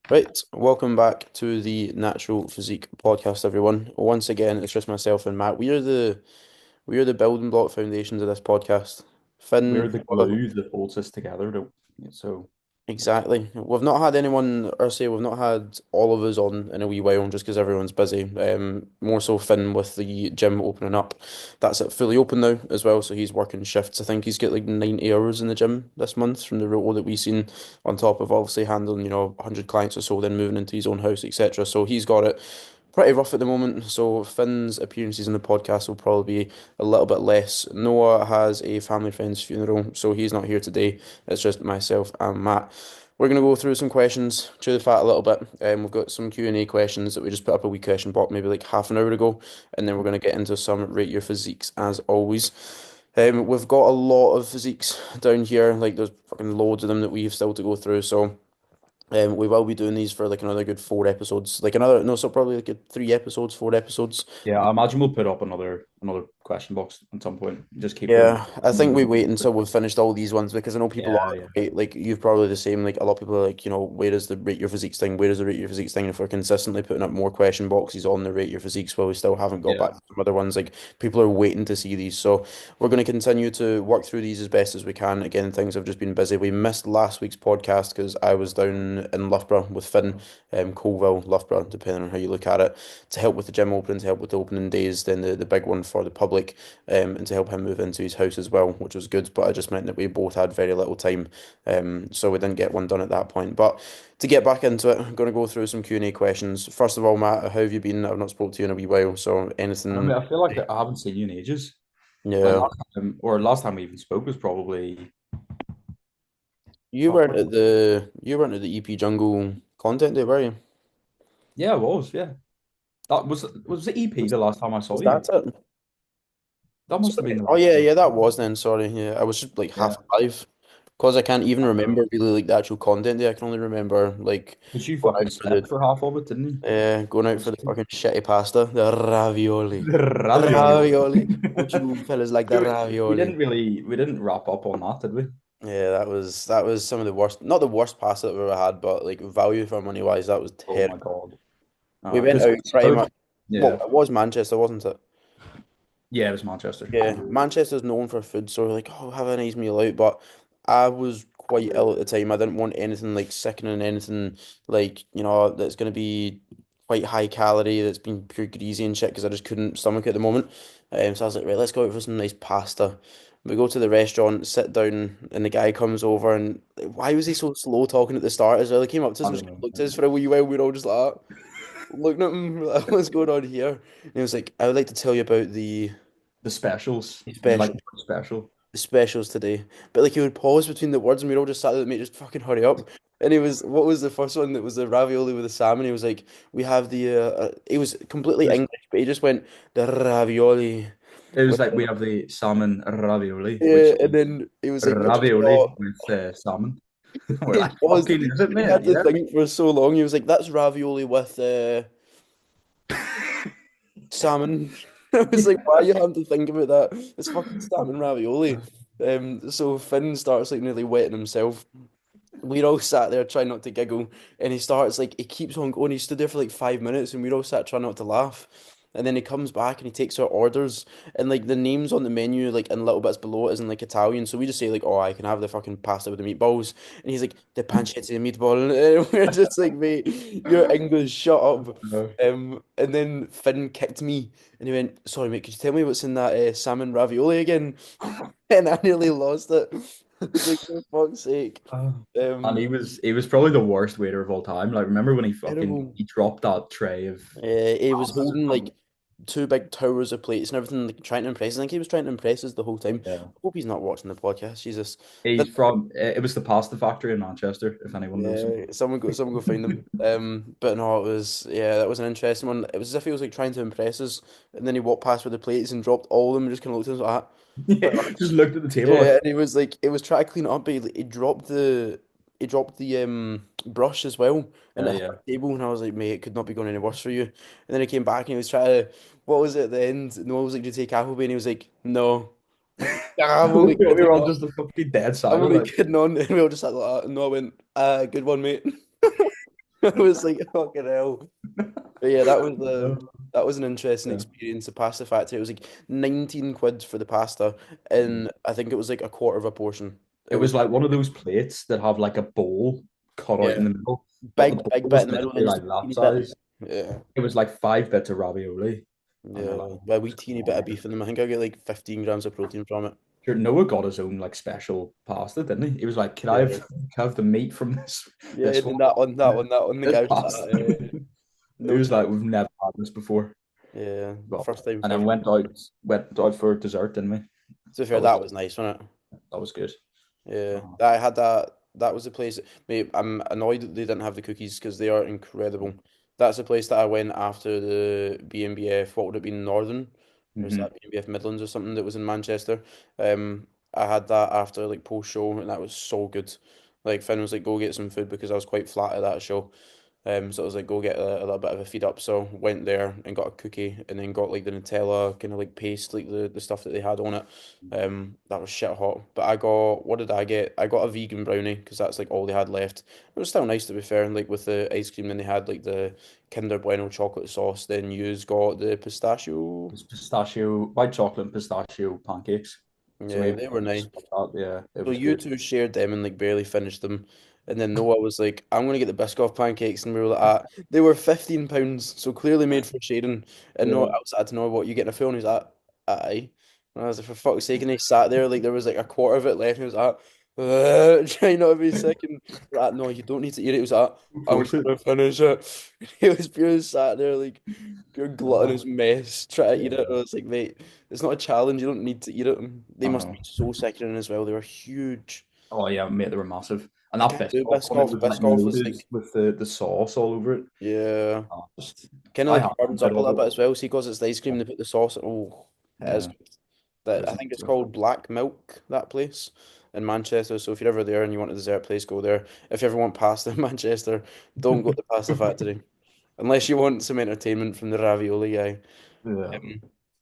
Right, welcome back to the Natural Physique podcast, everyone. Once again, it's just myself and Matt. We are the building block foundations of this podcast. We're Finn, the glue that holds us together. So exactly. We've not had anyone, or say we've not had all of us on in a wee while, just because everyone's busy. More so Finn with the gym opening up. That's it fully open now as well, so he's working shifts. I think he's got like 90 hours in the gym this month from the role that we've seen, on top of obviously handling, 100 clients or so, then moving into his own house, etc. So he's got it pretty rough at the moment. So Finn's appearances in the podcast will probably be a little bit less. Noah has a family friend's funeral, so he's not here today. It's just myself and Matt. We're going to go through some questions, chew the fat a little bit. We've got some Q&A questions that we just put up a wee question box maybe like half an hour ago, and then we're going to get into some rate your physiques as always. We've got a lot of physiques down here, like there's fucking loads of them that we've still to go through. So we will be doing these for like another good 4 episodes, like another no, so probably like 3 episodes, 4 episodes. yeah, I imagine we'll put up another question box at some point. Just keep going. Yeah, I think we wait until we've finished all these ones because I know people Yeah, are yeah, right, like you've probably the same. Like a lot of people are like, where is the rate your physiques thing? Where is the rate your physiques thing? If we're consistently putting up more question boxes on the rate your physiques, well, we still haven't got back yeah. to some other ones. Like people are waiting to see these, so we're going to continue to work through these as best as we can. Again, things have just been busy. We missed last week's podcast because I was down in Loughborough with Finn, Colville, Loughborough, depending on how you look at it, to help with the gym opening, to help with the opening days, then the big one for the public, and to help him move into his house as well, which was good. But it just meant that we both had very little time, so we didn't get one done at that point. But to get back into it, I'm going to go through some Q&A questions. First of all, Matt, how have you been? I've not spoke to you in a wee while, so I anything? mean, I feel like I haven't seen you in ages. Like Yeah, last time we even spoke was probably you fuck. weren't at the EP Jungle content day, were you? Yeah, it was. Yeah, that was the EP Was, the last time I saw was you. that it? That must have Sorry. been the Oh last yeah, time. yeah, that was then. Sorry, yeah, I was just like half Yeah. alive because I can't even Uh, remember really like the actual content day. I can only remember like But you going fucking out for the slept for half of it, didn't you? Going out for the fucking shitty pasta, the ravioli. The The ravioli. ravioli. Would you fellas like the We ravioli? didn't wrap up on that, did we? Yeah, that was some of the worst, not the worst pasta that we've ever had, but like value for money wise, that was Oh my terrible. God. We went Because out pretty much. Well, yeah, it was Manchester, wasn't it? yeah, it was Manchester. Yeah, Manchester's known for food, so we're like, oh, have a nice meal out. But I was quite ill at the time. I didn't want anything like sickening, anything like, that's going to be quite high calorie, that's been pure greasy and shit, because I just couldn't stomach it at the moment. So I was like, right, let's go out for some nice pasta. We go to the restaurant, sit down, and the guy comes over, and why was he so slow talking at the start as well? He came up to us I and don't just know. looked at us for a wee while. We were all just like, that, looking at him, like, what's going on here? And he was like, I would like to tell you about The specials, the you like special the special. the specials today. But like he would pause between the words and we'd all just sat there, mate, just fucking hurry up. And he was, what was the first one that was the ravioli with the salmon? He was like, we have he was completely English, but he just went, the ravioli. It was With, like we have the salmon ravioli, yeah, which and is then he was like, what you ravioli got? with salmon. We're He like, paused, fucking is it, he mate? had to Yeah. think for so long. He was like, that's ravioli with salmon. I was like, why you having to think about that? It's fucking salmon ravioli. So Finn starts like nearly wetting himself. We're all sat there trying not to giggle, and he starts like he keeps on going. He stood there for like 5 minutes, and we're all sat trying not to laugh. And then he comes back and he takes our orders, and like the names on the menu, like in little bits below it, is in like Italian. So we just say like, "Oh, I can have the fucking pasta with the meatballs," and he's like, "The pancetta e meatball," and we're just like, "Mate, your English, shut up." Uh, And then Finn kicked me, and he went, "Sorry, mate, could you tell me what's in that salmon ravioli again?" And I nearly lost it. I was like, for fuck's sake. and Um, he was probably the worst waiter of all time. Like remember when Terrible. he dropped that tray of He was pastas or holding like something? two big towers of plates and everything, like trying to impress us. I think he was trying to impress us the whole time. Yeah. I hope he's not watching the podcast. Jesus. But He's from it was the pasta factory in Manchester, if anyone knows him. yeah, someone go find them. But no, yeah, that was an interesting one. It was as if he was like trying to impress us, and then he walked past with the plates and dropped all of them and just kind of looked at us like that. Yeah, just looked at the table Yeah, like and he was like, he was trying to clean it up, but he dropped the brush as well, and yeah, it hit yeah. the table, and I was like, mate, it could not be going any worse for you. And then he came back and he was trying to, what was it at the end? Noah was like, "Did you take Applebee?" And he was like, "No." "Ah, I'm only We kidding were all on. just fucking dead I'm silent, only like kidding on." And we all just sat like that, and Noah went, good one, mate." I was like, fucking hell. But yeah, Uh, that was an interesting yeah. experience. The pasta factory. It was like 19 quid for the pasta, and I think it was like a quarter of a portion. It It was was like one of those plates that have like a bowl cut out yeah, in the middle, but the big bowl big bit was in the middle, and literally then just like a that teeny bit. size. Yeah, It was like 5 bits of ravioli, and they're like, yeah, a wee just teeny come bit of on. beef in them. I think I get like 15 grams of protein from it. Sure, Noah got his own like special pasta, didn't he? He was like, Yeah, can I have the meat from this yeah, this and one? then that one. The This guy was like, pasta. He no was like, chance. we've never had this before. Yeah, But first time and for then everyone. went out for dessert, didn't we? To be fair, That was that was nice, wasn't it? that was good. Yeah, Uh, I had that. That was the place. Mate, I'm annoyed that they didn't have the cookies because they are incredible. That's the place that I went after the BNBF. What would it be, Northern? Or is mhm. that BNBF Midlands or something that was in Manchester? I had that after like post show, and that was so good. Like Finn was like, "Go get some food," because I was quite flat at that show. So I was like, go get a little bit of a feed up. So went there and got a cookie and then got like the Nutella kind of like paste, like the stuff that they had on it. That was shit hot. But I got, what did I get? I got a vegan brownie because that's like all they had left. It was still nice to be fair. And like with the ice cream, then they had like the Kinder Bueno chocolate sauce. Then you's got the pistachio. It's pistachio, white chocolate and pistachio pancakes. So Yeah, maybe they were nice. yeah, it So was you good. two shared them and like barely finished them. And then Noah was like, I'm gonna get the Biscoff pancakes, and we were like, they were £15, so clearly made for sharing. And Noah, Yeah, I was like to Noah, what, you getting a full? And he was like, aye. And I was like, for fuck's sake, and he sat there like there was like a quarter of it left, and he was like, trying not to be sick, and like, no, you don't need to eat it. He was like, I'm force it. gonna finish it. He was pure sat there like pure Uh, gluttonous mess, trying to eat it. yeah, And I was like, mate, it's not a challenge. You don't need to eat it. And they I must be know. so sickening as well. They were huge. Oh yeah, mate, they were massive. And I that can't do Biscoff one, it Biscoff. was like Biscoff was loaded like, with the sauce all over it. yeah, Oh, just, kind of I like had a hardens bit up a of little bit it. as well. See, because it's the ice cream, they put the sauce. Oh, it is Yeah, good. it That was I think it's nice. called Black Milk. That place in Manchester. So if you're ever there and you want a dessert place, go there. If you ever want pasta in Manchester, don't go to the pasta factory unless you want some entertainment from the ravioli guy. Yeah.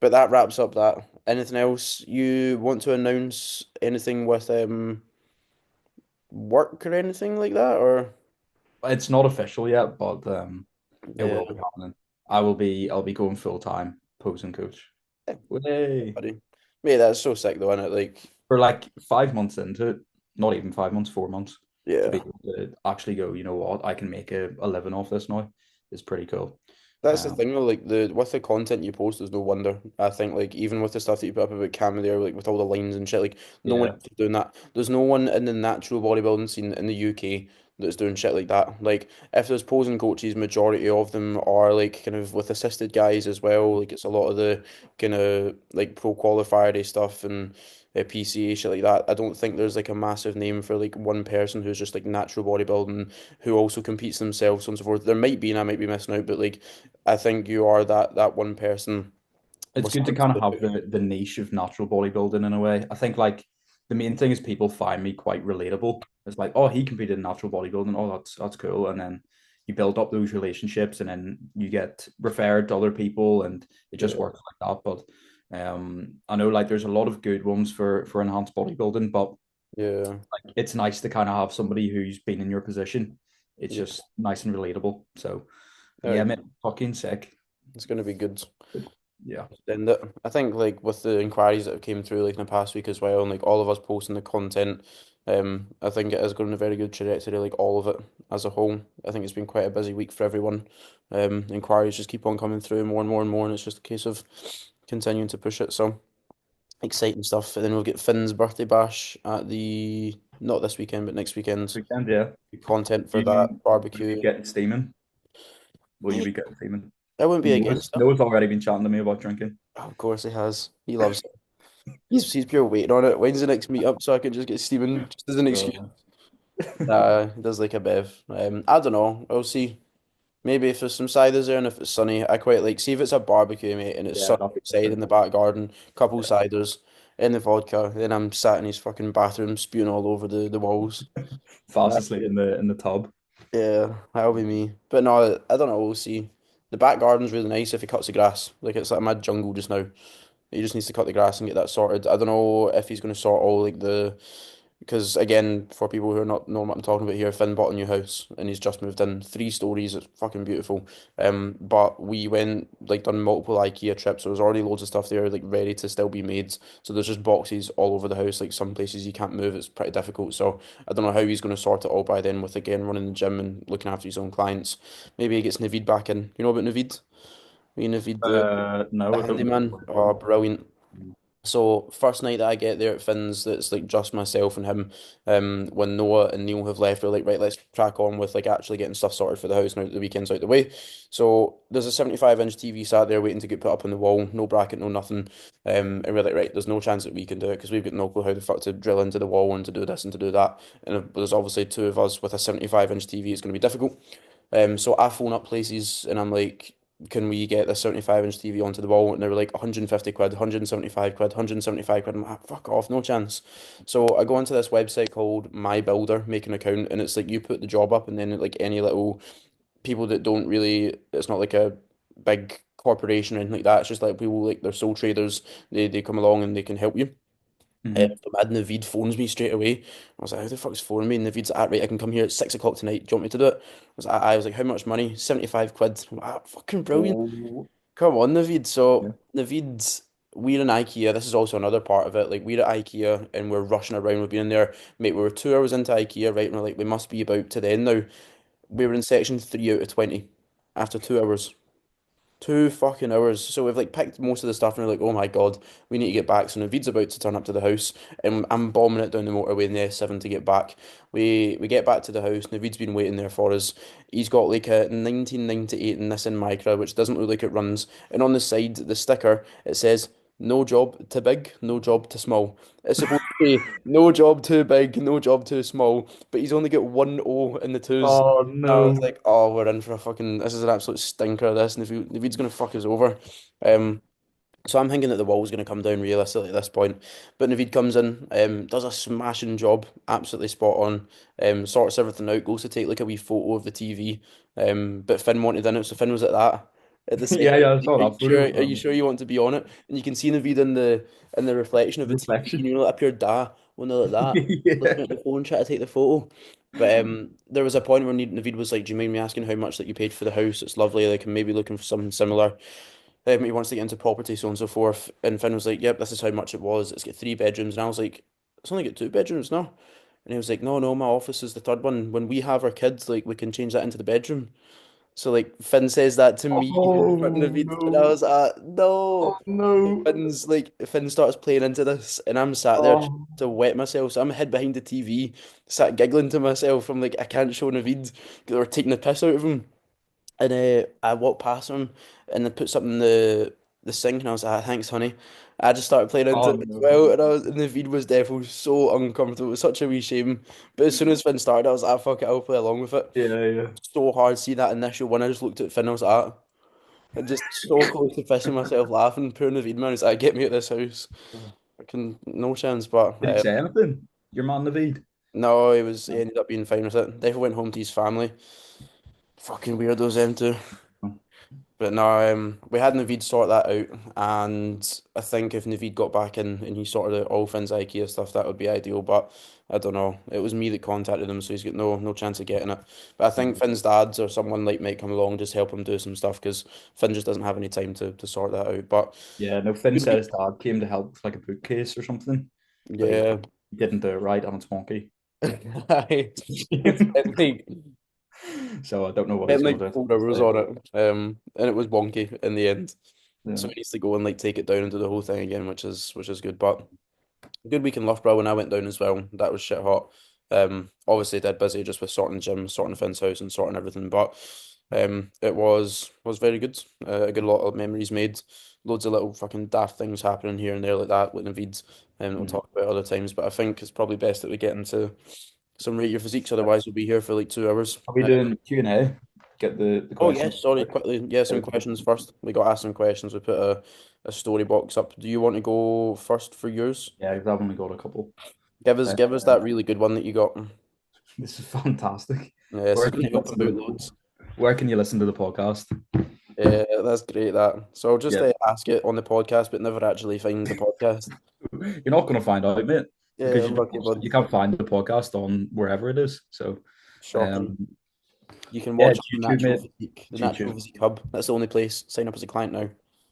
But that wraps up that. Anything else you want to announce? Anything with work or anything like that? Or It's not official yet, but it yeah, will be happening. I'll be going full time posing coach. yeah, Way. buddy. Mate, that's so sick though, isn't it? Like, For like 5 months into it, not even 5 months, 4 months, to be yeah. able to actually go, you know what, I can make a living off this now is pretty cool. That's the Um, thing though, like the with the content you post, there's no wonder. I think like even with the stuff that you put up about Cam there, like with all the lines and shit, like no one yeah, else is doing that. There's no one in the natural bodybuilding scene in the UK that's doing shit like that. Like if there's posing coaches, majority of them are like kind of with assisted guys as well. Like it's a lot of the kind of like pro qualifier day stuff and PCA shit like that. I don't think there's like a massive name for like one person who's just like natural bodybuilding who also competes themselves and so forth. There might be, and I might be missing out, but like. I think you are that one person it's with good to something kind of to have do. the niche of natural bodybuilding in a way. I think like the main thing is people find me quite relatable. It's like, oh, he competed in natural bodybuilding. Oh, that's cool. And then you build up those relationships, and then you get referred to other people, and it just Yeah, works like that. But I know like there's a lot of good ones for enhanced bodybuilding, but yeah, it's nice to kind of have somebody who's been in your position. It's yeah. just nice and relatable. So, but Yeah, yeah, man, fucking sick. it's gonna be good. Yeah, And I think like with the inquiries that have came through like in the past week as well, and like all of us posting the content, I think it is going in a very good trajectory. Like all of it as a whole, I think it's been quite a busy week for everyone. Inquiries just keep on coming through more and more and more, and it's just a case of continuing to push it. So exciting stuff. And then we'll get Finn's birthday bash at the not this weekend, but next weekend. weekend. Yeah. Content for that You would you be barbecue. getting steaming? Will you Mate, be getting steaming? I wouldn't be against it. Noah's already been chatting to me about drinking. Oh, of course he has. He loves it. He's pure waiting on it. When's the next meet up so I can just get steaming just as an excuse? Uh, He does like a bev. I don't know. We'll see. Maybe if there's some ciders there and if it's sunny, I quite like. See if it's a barbecue, mate, and it's yeah, sunny that'd be outside in different. the back garden, couple ciders, in the vodka. Then I'm sat in his fucking bathroom spewing all over the walls. Fast That'd be asleep it. in the tub. Yeah, that'll be me. But no, I don't know. We'll see. The back garden's really nice if he cuts the grass. Like it's like a mad jungle just now. He just needs to cut the grass and get that sorted. I don't know if he's going to sort all like the because again, for people who are not know what I'm talking about here, Finn bought a new house and he's just moved in. 3 stories, it's fucking beautiful. But we went like done multiple IKEA trips. So there's already loads of stuff there like ready to still be made. So there's just boxes all over the house. Like some places you can't move, it's pretty difficult. So I don't know how he's going to sort it all by then with again running the gym and looking after his own clients. Maybe he gets Naveed back in. You know about Naveed? Me and Naveed, the No, I don't know handyman. what it's Oh, called. brilliant. So first night that I get there at Finn's, that's like just myself and him. When Noah and Neil have left, we're like, right, let's crack on with like actually getting stuff sorted for the house now that the weekend's out the way. So there's a 75-inch TV sat there waiting to get put up on the wall, no bracket, no nothing. And we're like, right, there's no chance that we can do it because we've got no clue how the fuck to drill into the wall and to do this and to do that. And if there's obviously two of us with a 75-inch TV, it's going to be difficult. So I phone up places and I'm like, can we get this 75-inch TV onto the wall? And they were like 150 quid, 175 quid, 175 quid. I'm like, fuck off, no chance. So I go onto this website called My Builder, make an account, and it's like you put the job up and then like any little people that don't really, it's not like a big corporation or anything like that. It's just like people like they're sole traders. They come along and they can help you. Hmm. So Mad Naveed phones me straight away. I was like, how the fuck's phoning me? And Naveed's like, "Ah, right, I can come here at 6 o'clock tonight. Do you want me to do it? I was like, how much money? 75 quid. I'm like, "Ah, fucking brilliant. Oh, Come on, Naveed. yeah. So Naveed, we're in IKEA. This is also another part of it. Like we're at IKEA and we're rushing around. We've been in there, mate. We were 2 hours into IKEA, right? And we're like, we must be about to the end now. We were in section 3 out of 20 after 2 hours. 2 fucking hours. So we've like picked most of the stuff and we're like, oh my God, we need to get back. So Naveed's about to turn up to the house and I'm bombing it down the motorway in the S7 to get back. We get back to the house. Naveed's been waiting there for us. He's got like a 1998 Nissan Micra, which doesn't look like it runs. And on the side, the sticker, it says, no job too big, no job too small. It's supposed to be no job too big, no job too small, but he's only got one O in the twos. Oh I was no. like, oh, we're in for a fucking. This is an absolute stinker. This, and if he's gonna fuck us over, um, so I'm thinking that the wall's gonna come down realistically at this point. But Naveed comes in, does a smashing job, absolutely spot on, sorts everything out, goes to take like a wee photo of the TV, but Finn wanted in it, so Finn was at that. At the same, Yeah, yeah, I saw are you that sure? photo. Are you sure you want to be on it? And you can see Naveed in the reflection of the TV, and Reflection. you know, up your da when they're like that, looking Yeah. at the phone, trying to take the photo. But there was a point where Naveed was like, "Do you mind me asking how much that you paid for the house? It's lovely. Like, I'm maybe looking for something similar." He wants to get into property, so on and so forth. And Finn was like, "Yep, this is how much it was. It's got 3 bedrooms." And I was like, "It's only got 2 bedrooms, no?" And he was like, "No, no, my office is the third one. When we have our kids, like, we can change that into the bedroom." So like Finn says that to me in front of Oh Naveed, and I no. was like, "No." Oh So no. Finn starts playing into this, and I'm sat there trying Oh. to wet myself. So I'm hid behind the TV, sat giggling to myself. I'm like, I can't show Naveed. They were taking the piss out of him. And I walked past him and I put something in the sink and I was like, "Ah, thanks, honey." I just started playing into Oh it as no. well, and the feed was definitely so uncomfortable. It was such a wee shame. But as soon as Finn started, I was like, "Ah, fuck it, I'll play along with it." Yeah, yeah. So hard, see that initial one. I just looked at Finn, I was like, "Ah," and just so close to pissing myself laughing. Poor Naveed, man, he's like, "Get me at this house." I can no chance, but Did he say anything? Your man Naveed? no, he ended up being fine with it. Definitely went home to his family. Fucking weirdos, them too. But no, we had Naveed sort that out, and I think if Naveed got back in and he sorted out all Finn's IKEA stuff, that would be ideal. But I don't know. It was me that contacted him, so he's got no chance of getting it. But I think Finn's dads or someone like might come along and just help him do some stuff because Finn just doesn't have any time to sort that out. But Yeah, no, Finn good said week. his dad came to help with like a bookcase or something, but Yeah. he didn't do it right and it's wonky. It's been like So I don't know what he's spent gonna like do. 4 hours on it, and it was wonky in the end. Yeah. So he needs to go and like take it down and do the whole thing again, which is good. But good week in Loughborough when I went down as well. That was shit hot. Obviously dead busy just with sorting gym, sorting Finn's house, and sorting everything. But it was very good. A good lot of memories made. Loads of little fucking daft things happening here and there like that with Naveed. We'll Mhm. talk about other times. But I think it's probably best that we get into some rate your physiques. Otherwise, we'll be here for like 2 hours. Are we doing Q&A? Get the Oh questions. yes, sorry, quickly. Yeah, some questions first. We got asked some questions. We put a story box up. Do you want to go first for yours? Yeah, I've only got a couple. Uh, Give us that really good one that you got. this is fantastic. Yeah, this Where is can going you to help listen him to out loads. where can you listen to the podcast? Yeah, that's great. That. So I'll just Yeah. ask it on the podcast, but never actually find the podcast. You're not gonna find out, mate. because Yeah, lucky bud. you can't find the podcast on wherever it is. So, Shocking. um, You can yeah, watch it's the YouTube, Natural mate. Physique, the It's Natural YouTube. Physique Hub. That's the only place. Sign up as a client now.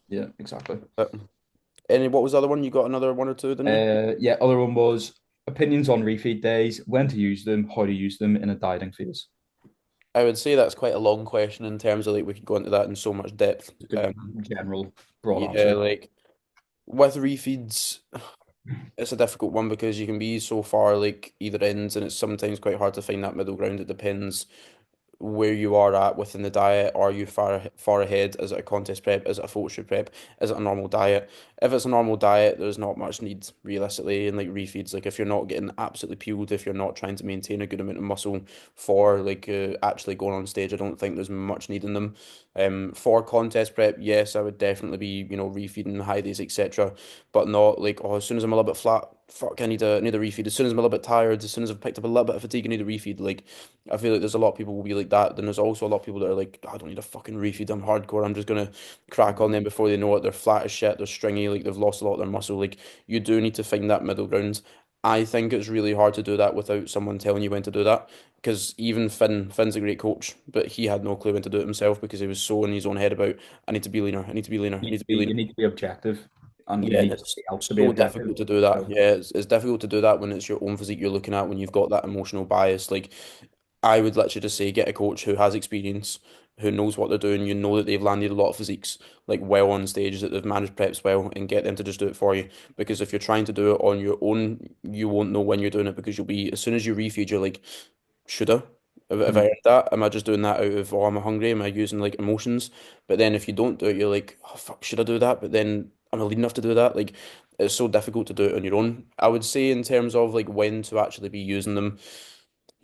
Yeah, exactly. But any, what was the other one? You got another one or two, didn't you? Yeah, other one was opinions on refeed days, when to use them, how to use them in a dieting phase. I would say that's quite a long question in terms of like we could go into that in so much depth. Just a general broad Yeah, answer. like with refeeds, it's a difficult one because you can be so far like either ends, and it's sometimes quite hard to find that middle ground. It depends where you are at within the diet. Are you far ahead? Is it a contest prep? Is it a photo shoot prep? Is it a normal diet? If it's a normal diet, there's not much need realistically in like refeeds. Like if you're not getting absolutely peeled, if you're not trying to maintain a good amount of muscle for like actually going on stage, I don't think there's much need in them. For contest prep, yes, I would definitely be, refeeding high days, etc. But not like, oh, as soon as I'm a little bit flat, fuck, I need a refeed. As soon as I'm a little bit tired, as soon as I've picked up a little bit of fatigue, I need a refeed. Like I feel like there's a lot of people will be like that. Then there's also a lot of people that are like, I don't need a fucking refeed. I'm hardcore. I'm just gonna crack on them before they know it. They're flat as shit. They're stringy. Like they've lost a lot of their muscle. Like you do need to find that middle ground. I think it's really hard to do that without someone telling you when to do that. Because even Finn's a great coach, but he had no clue when to do it himself because he was so in his own head about, I need to be leaner. I need to be leaner. I need to be leaner. You need to be objective, and you Yeah, need it's somebody else to be so objective. difficult to do that. So, Yeah, it's difficult to do that when it's your own physique you're looking at, when you've got that emotional bias. Like, I would literally just say get a coach who has experience, who knows what they're doing. You know that they've landed a lot of physiques like well on stage, that they've managed preps well, and get them to just do it for you. Because if you're trying to do it on your own, you won't know when you're doing it because you'll be, as soon as you refeed, you're like, should I? Have I mhm. earned that? Am I just doing that out of, oh, I'm hungry? Am I using like emotions? But then if you don't do it, you're like, oh, fuck, should I do that? But then am I lean enough to do that? Like, it's so difficult to do it on your own. I would say in terms of like when to actually be using them.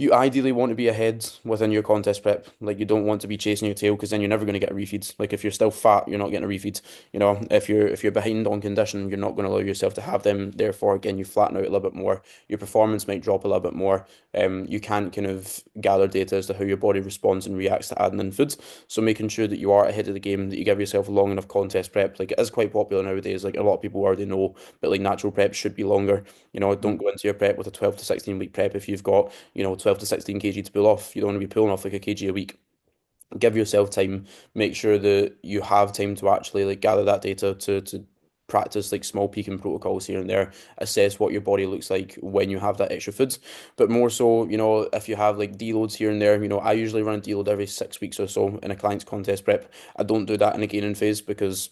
You ideally want to be ahead within your contest prep. Like you don't want to be chasing your tail because then you're never going to get a refeed. Like if you're still fat, you're not getting a refeed. If you're behind on condition, you're not going to allow yourself to have them. Therefore, again, you flatten out a little bit more. Your performance might drop a little bit more. You can't kind of gather data as to how your body responds and reacts to adding in foods. So making sure that you are ahead of the game, that you give yourself a long enough contest prep. Like it is quite popular nowadays. Like a lot of people already know, but like natural prep should be longer. Don't go into your prep with a 12 to 16 week prep if you've got 12 to 16 kg to pull off. You don't want to be pulling off like a kg a week. Give yourself time. Make sure that you have time to actually like gather that data to practice like small peaking protocols here and there, assess what your body looks like when you have that extra foods. But more so, if you have like deloads here and there, I usually run a deload every 6 weeks or so in a client's contest prep. I don't do that in a gaining phase because,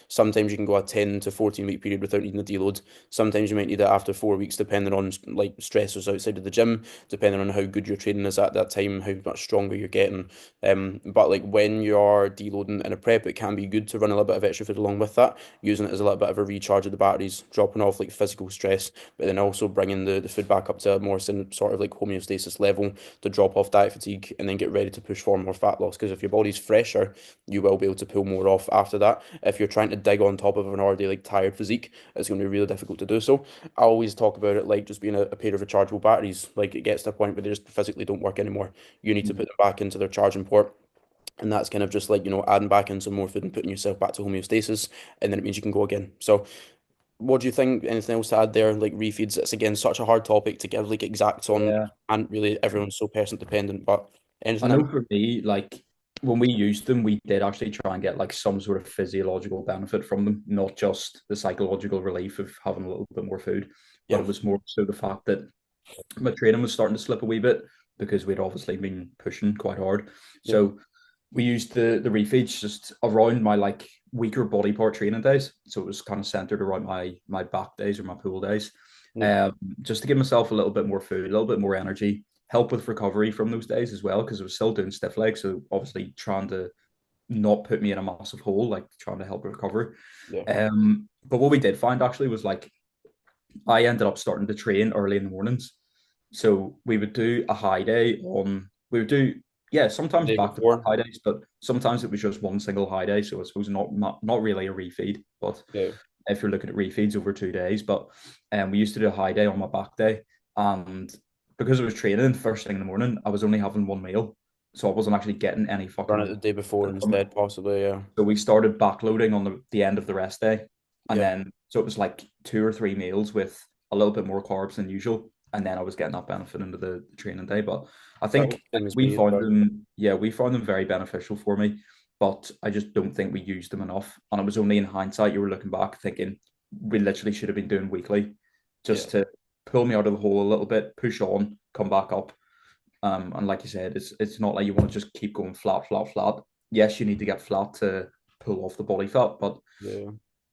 sometimes you can go a 10 to 14 week period without needing a deload. Sometimes you might need it after 4 weeks, depending on like stressors outside of the gym, depending on how good your training is at that time, how much stronger you're getting. But like when you're deloading in a prep, it can be good to run a little bit of extra food along with that, using it as a little bit of a recharge of the batteries, dropping off like physical stress, but then also bringing the food back up to a more sort of like homeostasis level to drop off diet fatigue and then get ready to push for more fat loss. Because if your body's fresher, you will be able to pull more off after that. If you're trying to dig on top of an already like tired physique, it's going to be really difficult to do so. I always talk about it like just being a pair of rechargeable batteries. Like it gets to a point where they just physically don't work anymore. You need to put them back into their charging port. And that's kind of just like, adding back in some more food and putting yourself back to homeostasis. And then it means you can go again. So, what do you think? Anything else to add there? Like refeeds, it's again such a hard topic to give like exacts on. Yeah. And really, everyone's so person dependent. But I anything know for me, like when we used them, we did actually try and get like some sort of physiological benefit from them, not just the psychological relief of having a little bit more food, but yeah, it was more so the fact that my training was starting to slip a wee bit because we'd obviously been pushing quite hard. yeah, So we used the refeeds just around my like weaker body part training days. So it was kind of centered around my back days or my pool days. yeah, Um, just to give myself a little bit more food, a little bit more energy, help with recovery from those days as well, because I was still doing stiff legs. So obviously trying to not put me in a massive hole, like trying to help recover. yeah. But what we did find actually was like I ended up starting to train early in the mornings. So we would do a high day on, we would do, yeah, The sometimes day back to back before, high days, but sometimes it was just one single high day. So I suppose not really a refeed, but yeah, if you're looking at refeeds over 2 days. But we used to do a high day on my back day. And because I was training first thing in the morning, I was only having one meal. So I wasn't actually getting any run it fucking the day before from it. instead, possibly. Yeah, So we started backloading on the end of the rest day. And yeah, then, so it was like 2 or 3 meals with a little bit more carbs than usual, and then I was getting that benefit into the training day. But I That was think the same as we me as found well. them, yeah, we found them very beneficial for me, but I just don't think we used them enough. And it was only in hindsight you were looking back thinking we literally should have been doing weekly Yeah, just to pull me out of the hole a little bit, push on, come back up. And like you said, it's not like you want to just keep going flat, flat, flat. Yes, you need to get flat to pull off the body fat, but yeah.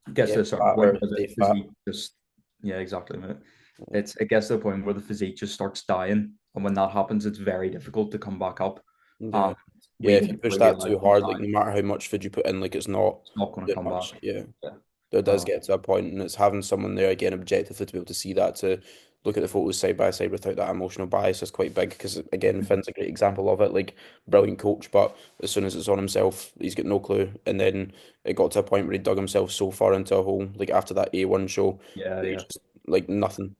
it gets to Get a certain fat point or where the stay fat. physique just, yeah, exactly, mate. Yeah. It gets to a point where the physique just starts dying, and when that happens, it's very difficult to come back up. Yeah. And Yeah, we if you push we that realized too in hard, like time no matter how much food you put in, like it's not it's not going to doing come back. much. Yeah. Yeah. There does Uh, get to a point, and it's having someone there again objectively to be able to see that, to look at the photos side by side without that emotional bias is quite big. Because again, Finn's a great example of it. Like brilliant coach, but as soon as it's on himself, he's got no clue. And then it got to a point where he dug himself so far into a hole. Like after that A1 show, yeah, that he yeah. just like nothing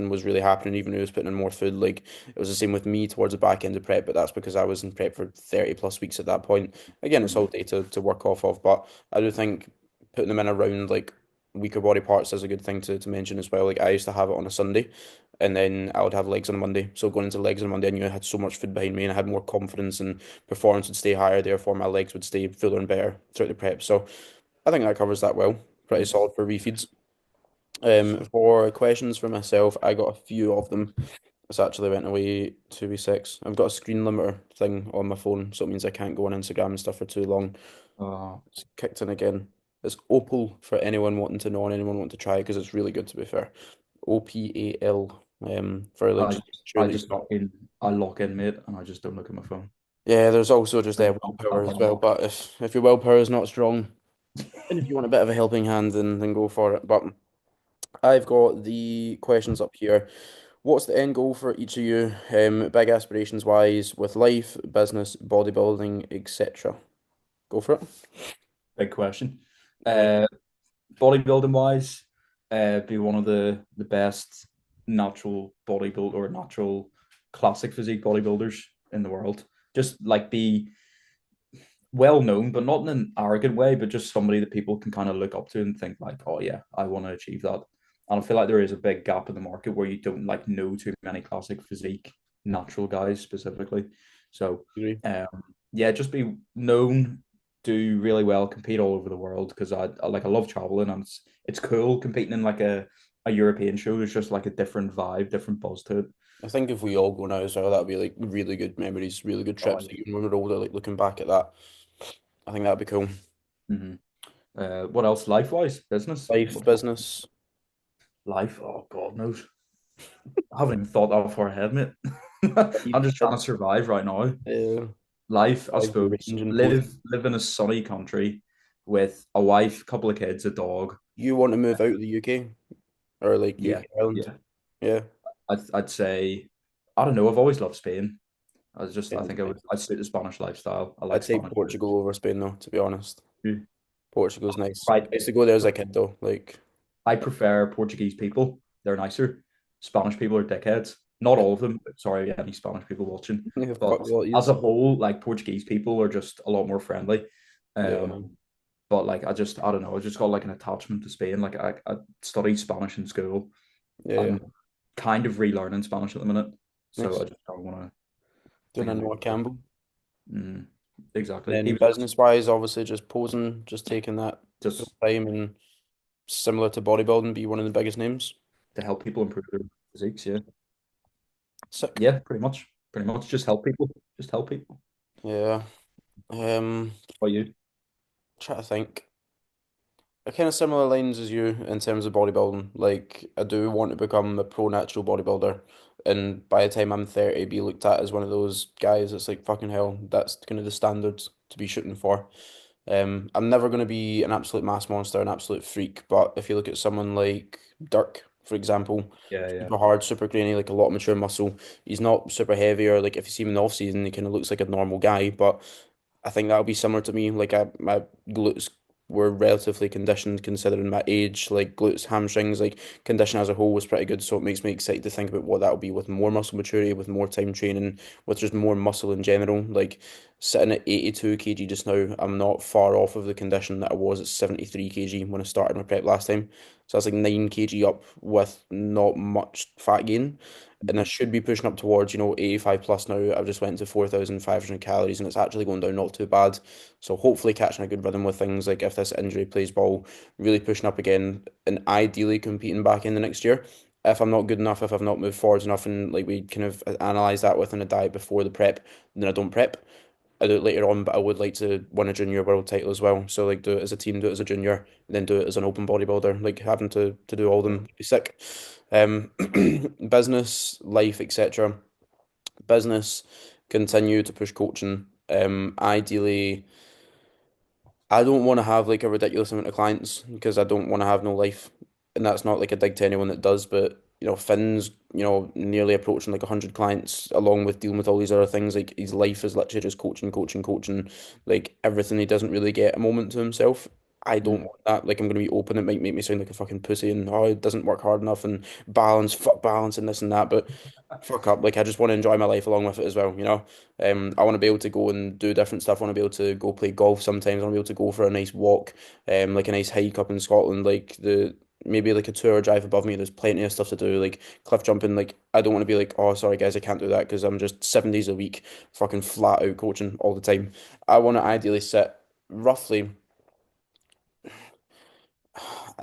was really happening. Even though he was putting in more food. Like it was the same with me towards the back end of prep, but that's because I was in prep for 30 plus weeks at that point. Again, it's Mhm. all data to work off of, but I do think putting them in around like weaker body parts is a good thing to mention as well. Like I used to have it on a Sunday and then I would have legs on a Monday. So going into legs on a Monday, I knew I had so much food behind me and I had more confidence and performance would stay higher. Therefore, my legs would stay fuller and better throughout the prep. So I think that covers that well. Pretty Mhm. solid for refeeds. So, For questions for myself, I got a few of them. It's actually went away 2v6. I've got a screen limiter thing on my phone, so it means I can't go on Instagram and stuff for too long. uh, It's kicked in again. It's Opal for anyone wanting to know and anyone wanting to try because it's really good to be fair. OPAL. For like I just sure I that just you. I lock in, mate, and I just don't look at my phone. Yeah, there's also just I willpower can't as turn it well. off. But if your willpower is not strong, and if you want a bit of a helping hand, then go for it. But I've got the questions up here. What's the end goal for each of you? Big aspirations wise with life, business, bodybuilding, etc. Go for it. Big question. Yeah. Uh, Bodybuilding wise, be one of the best natural bodybuild or natural classic physique bodybuilders in the world. Just like be well known, but not in an arrogant way, but just somebody that people can kind of look up to and think like, oh yeah, I want to achieve that. And I feel like there is a big gap in the market where you don't like know too many classic physique natural guys specifically. So Agree. um yeah, just be known, do really well, compete all over the world because I love traveling and it's cool competing in like a European show. There's just like a different vibe, different buzz to it. I think if we all go now as well, that'd be like really good memories, really good Oh, trips. Like, even when we're older, like looking back at that, I think that'd be cool. mhm. What else? Life wise, business. Life, business, Life. Oh God knows. I haven't even thought that far ahead, mate. life, I'm just trying to survive right now. uh, Life, I life, suppose. range and Live potion. live in a sunny country with a wife, couple of kids, a dog. You want to move out of the UK or like Yeah, UK Ireland? yeah. Yeah, I'd say I don't know. I've always loved Spain. I think definitely. I'd suit the Spanish lifestyle. I like I'd take Spanish Portugal over Spain though, to be honest. food. Portugal's nice. Right. I used to go there as a kid though. Like, I prefer Portuguese people. They're nicer. Spanish people are dickheads. Not all of them. Sorry, any Spanish people watching. fuck But what as a is. whole, like Portuguese people are just a lot more friendly. Yeah, But like I don't know. I just got like an attachment to Spain. Like I studied Spanish in school. yeah, yeah. I'm kind of relearning Spanish at the minute. So I Nice. just don't want to Doing think a of Noah moving. Campbell. Exactly. Then Even business wise, obviously just posing, just taking that full just time and similar to bodybuilding, be one of the biggest names. to help people improve their physiques. Yeah. Sick. Yeah, pretty much. Pretty much. Just help people. Just help people. Yeah. Um, How about you? Try to think. Kind of similar lines as you in terms of bodybuilding. Like I do want to become a pro natural bodybuilder, and by the time I'm 30, be looked at as one of those guys that's like fucking hell. That's kind of the standards to be shooting for. I'm never going to be an absolute mass monster, an absolute freak, but if you look at someone like Dirk, for example, Yeah, yeah. super hard, super grainy, like a lot of mature muscle. He's not super heavy or like if you see him in the off season, he kind of looks like a normal guy, but I think that'll be similar to me. Like my glutes were relatively conditioned considering my age, like glutes, hamstrings, like condition as a whole was pretty good. So it makes me excited to think about what that'll be with more muscle maturity, with more time training, with just more muscle in general. Like sitting at 82 kg just now, I'm not far off of the condition that I was at 73 kg when I started my prep last time. So that's like 9 kg up with not much fat gain. And I should be pushing up towards, 85 plus now. I've just went to 4,500 calories and it's actually going down not too bad. So hopefully catching a good rhythm with things like if this injury plays ball, really pushing up again and ideally competing back in the next year. If I'm not good enough, if I've not moved forwards enough and like we kind of analyze that within a diet before the prep, then I don't prep. I do it later on, but I would like to win a junior world title as well. So like do it as a team, do it as a junior, and then do it as an open bodybuilder. Like having to do all of them would be sick. Um, business, life, etc. Business, continue to push coaching. Ideally, I don't want to have like a ridiculous amount of clients because I don't want to have no life. And that's not like a dig to anyone that does, but Finn's, nearly approaching like 100 clients along with dealing with all these other things. Like his life is literally just coaching, coaching, coaching, like everything. He doesn't really get a moment to himself. I don't Mm. want that. Like I'm gonna be open. It might make me sound like a fucking pussy and oh, it doesn't work hard enough and balance, fuck balance and this and that. But fuck up. Like I just want to enjoy my life along with it as well, you know? I want to be able to go and do different stuff. I want to be able to go play golf sometimes. I want to be able to go for a nice walk, like a nice hike up in Scotland, like the maybe like a 2 hour drive above me. There's plenty of stuff to do, like cliff jumping. Like I don't want to be like, oh, sorry guys, I can't do that because I'm just 7 days a week, fucking flat out coaching all the time. I want to ideally sit roughly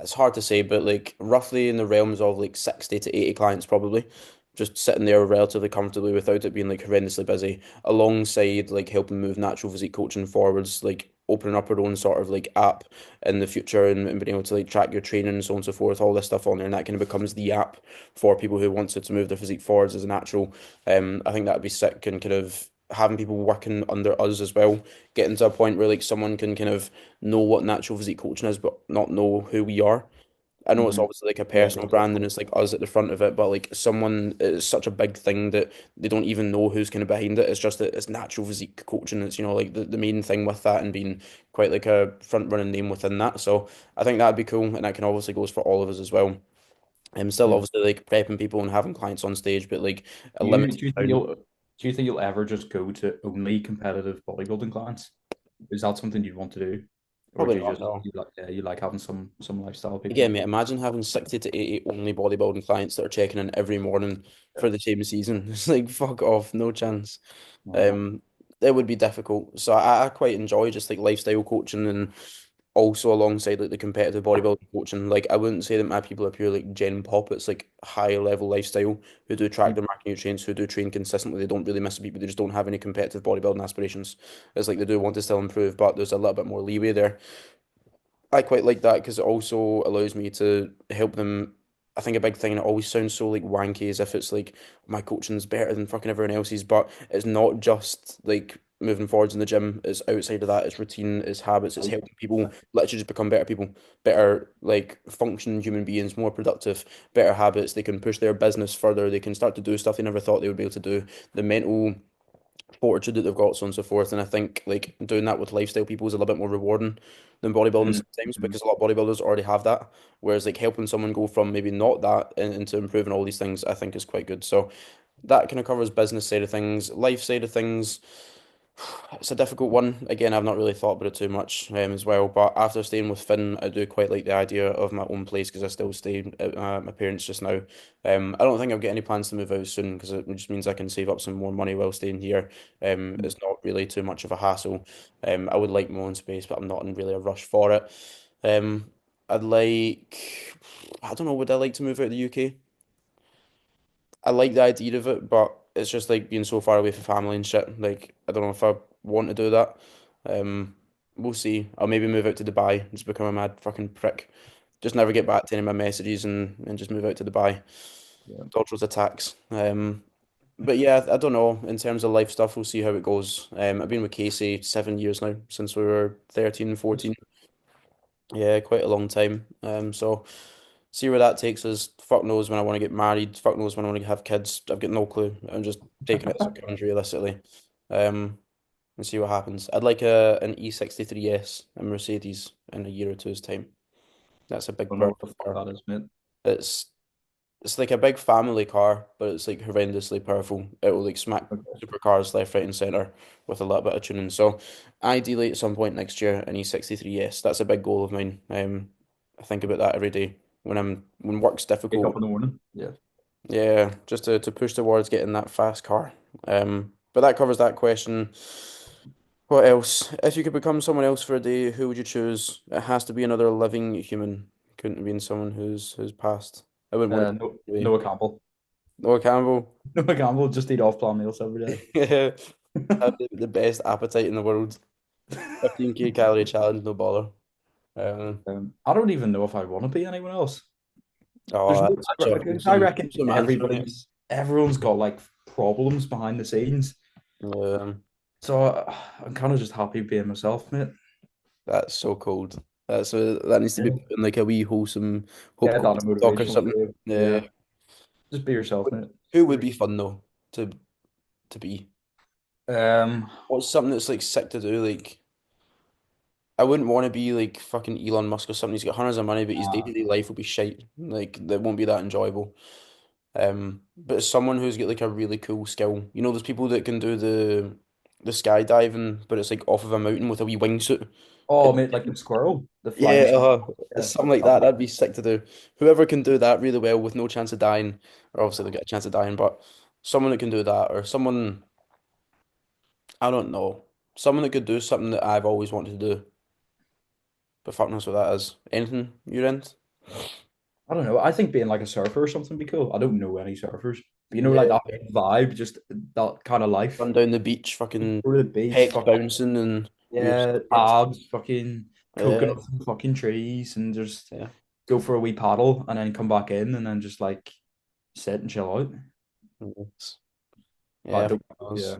it's hard to say, but like roughly in the realms of like 60 to 80 clients probably. Just sitting there relatively comfortably without it being like horrendously busy, alongside like helping move natural physique coaching forwards, like opening up our own sort of like app in the future and being able to like track your training and so on and so forth, all this stuff on there, and that kind of becomes the app for people who want to move their physique forwards as a natural. I think that'd be sick and kind of having people working under us as well, getting to a point where like someone can kind of know what natural physique coaching is, but not know who we are. I know it's Mm. obviously like a Yeah. personal brand and it's like us at the front of it, but like someone is such a big thing that they don't even know who's kind of behind it. It's just that it's natural physique coaching. It's, like the main thing with that and being quite like a front running name within that. So I think that'd be cool. And that can obviously goes for all of us as well. I'm still Mm. obviously like prepping people and having clients on stage, but like a Do you limited do you think amount. you'll ever just go to only competitive bodybuilding clients? Is that something you'd want to do, or Probably do you not, just no. you like having some lifestyle Again, people? mate, imagine having 60 to 80 only bodybuilding clients that are checking in every morning Yeah. for the same season. It's like, fuck off, no chance. No. Um, it would be difficult. So I quite enjoy just like lifestyle coaching and also alongside like the competitive bodybuilding coaching. Like I wouldn't say that my people are pure like gen pop. It's like high level lifestyle who do track their macronutrients, who do train consistently. They don't really miss a beat, but they just don't have any competitive bodybuilding aspirations. It's like they do want to still improve, but there's a little bit more leeway there. I quite like that because it also allows me to help them. I think a big thing, and it always sounds so like wanky as if it's like my coaching's better than fucking everyone else's, but it's not just like moving forwards in the gym. It's outside of that. It's routine, it's habits, it's helping people literally just become better people, better like functioning human beings, more productive, better habits. They can push their business further. They can start to do stuff they never thought they would be able to do. The mental fortitude that they've got, so on and so forth. And I think like doing that with lifestyle people is a little bit more rewarding than bodybuilding Mm. sometimes Mm. because a lot of bodybuilders already have that. Whereas like helping someone go from maybe not that into improving all these things, I think is quite good. So that kind of covers business side of things, life side of things. It's a difficult one. Again, I've not really thought about it too much as well. But after staying with Finn, I do quite like the idea of my own place because I still stay at my parents just now. I don't think I've got any plans to move out soon because it just means I can save up some more money while staying here. Mm. It's not really too much of a hassle. I would like my own space, but I'm not in really a rush for it. Um, I'd like, I don't know, would I like to move out of the UK? I like the idea of it, but it's just like being so far away from family and shit. Like, I don't know if I want to do that. Um, we'll see. I'll maybe move out to Dubai, just become a mad fucking prick. Just never get back to any of my messages and just move out to Dubai. Yeah. Dodge those attacks. But yeah, I don't know. In terms of life stuff, we'll see how it goes. I've been with Casey 7 years now, since we were 13 and 14. Yeah, quite a long time. So see where that takes us. Fuck knows when I want to get married. Fuck knows when I want to have kids. I've got no clue. I'm just taking it as it comes realistically. Um, and see what happens. I'd like an E63S, a Mercedes, in a year or two's time. That's a I big don't know what the powerful fuck car. that is, mate. It's it's like a big family car, but it's like horrendously powerful. It will like smack Okay. supercars left, right, and center with a little bit of tuning. So ideally, at some point next year, an E63S. That's a big goal of mine. I think about that every day when work's Wake up difficult. in the morning. Yeah. Yeah, just to push towards getting that fast car. But that covers that question. What else? If you could become someone else for a day, who would you choose? It has to be another living human. Couldn't have been someone who's passed. I wouldn't want No, to be Noah Campbell. Noah Campbell. Noah Campbell just eat off-plan meals every day. Yeah, have the best appetite in the world. 15K calorie challenge, no bother. Um, I don't even know if I want to be anyone else. There's oh, no, that's such a I wholesome, reckon wholesome answer, mate. everyone's got like problems behind the scenes. Um, So I'm kind of just happy being myself, mate. that's so cold. That needs to be Yeah. put in like a wee wholesome hope Get that a quote talk or motivational something. phrase. Yeah. Yeah. Just be yourself, mate. Who would be fun though to to be? Um, What's something that's like sick to do? Like I wouldn't want to be like fucking Elon Musk or something. He's got hundreds of money, but his uh, day-to-day life will be shite. Like that won't be that enjoyable. But as someone who's got like a really cool skill, you know, there's people that can do the skydiving, but it's like off of a mountain with a wee wingsuit. oh, And mate, like the squirrel, the flying yeah, squirrel. Yeah. something like that. That'd be sick to do. Whoever can do that really well with no chance of dying, or obviously they get a chance of dying, but someone that can do that, or someone I don't know, someone that could do something that I've always wanted to do, but fuck knows what that is. Anything you're into? I don't know. I think being like a surfer or something would be cool. I don't know any surfers, but like Yeah, that vibe, just that kind of life. run down the beach, fucking Go to the beach, pecs fucking bouncing, and you're yeah, it's abs, fucking uh, coconuts and fucking trees, and just yeah, go for a wee paddle and then come back in and then just like sit and chill out. it's- But I yeah. don't, Or yeah,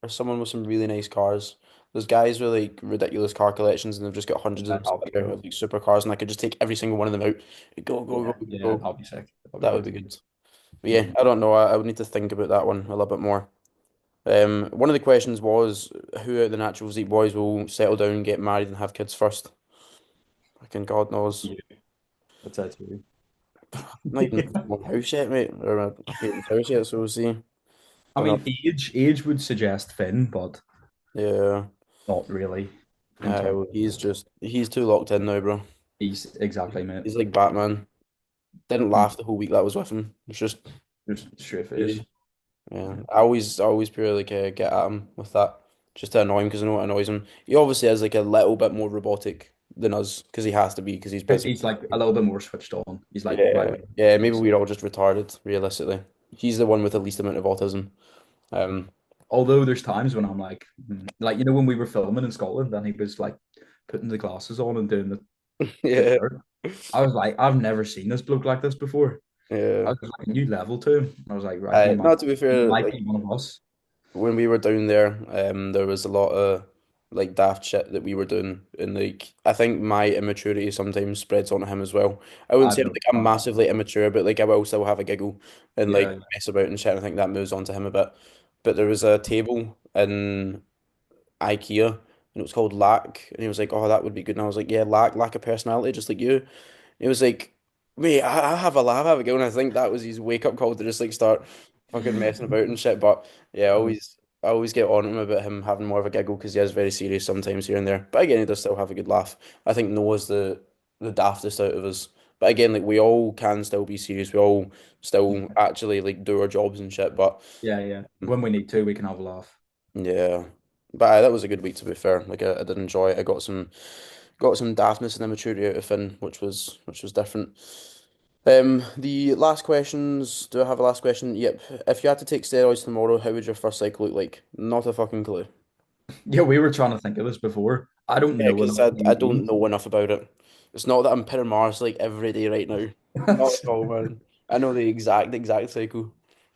someone with some really nice cars. There's guys with like ridiculous car collections, and they've just got hundreds of yeah, them that'll be sitting out of cool. like supercars, and I could just take every single one of them out. Go, go, Yeah, go, go, yeah, go. that'll be sick. That'll be That would good. be good. But yeah, Mhm. I don't know. I would need to think about that one a little bit more. One of the questions was who out of the Natural Physique boys will settle down, get married, and have kids first? Fucking God knows. Yeah, that's it too. Not even one house yet, mate. Or a parents' house yet, so we'll see. I Don't know. mean, age would suggest Finn, but Yeah. not really in terms No, of he's too locked in now, bro. he's exactly mate. He's like Batman. Didn't Mm, laugh the whole week that was with him. It's just just straight face. crazy. Yeah. I always purely like get at him with that. Just to annoy him because I know it annoys him. He obviously is like a little bit more robotic than us because he has to be because he's busy. He's like a little bit more switched on. He's like, right, Yeah. Yeah, maybe this. we're all just retarded, realistically. He's the one with the least amount of autism. Um Although there's times when I'm like, like when we were filming in Scotland and he was like putting the glasses on and doing the yeah. shirt, I was like, I've never seen this bloke like this before. I Yeah. was like a new level to him. I was like, right, Not to be he fair, might like be one of us. when we were down there, there was a lot of like daft shit that we were doing, and like I think my immaturity sometimes spreads onto him as well. I wouldn't I say don't like I'm know. massively immature, but like I will still have a giggle and like Yeah, mess about and shit. And I think that moves on to him a bit. But there was a table in IKEA, and it was called Lack, and he was like, "Oh, that would be good." And I was like, "Yeah, lack of personality, just like you." He was like, mate, I have a laugh, have a go. And I think that was his wake up call to just like start fucking messing about and shit. But yeah, I always get on him about him having more of a giggle because he is very serious sometimes here and there. But again, he does still have a good laugh. I think Noah's the daftest out of us. But again, like we all can still be serious. We all still actually like do our jobs and shit. But yeah, yeah. When we need to, we can have a laugh. yeah. But that was a good week to be fair. Like I did enjoy it. I got some daftness and immaturity out of Finn, which was different. The last questions. Do I have a last question? Yep. If you had to take steroids tomorrow, how would your first cycle look like? Not a fucking clue. Yeah, we were trying to think of this before. I don't Yeah, know because enough I PED. don't know enough about it. It's not that I'm Peter Mars like every day right now. Not at all, man. I know the exact cycle.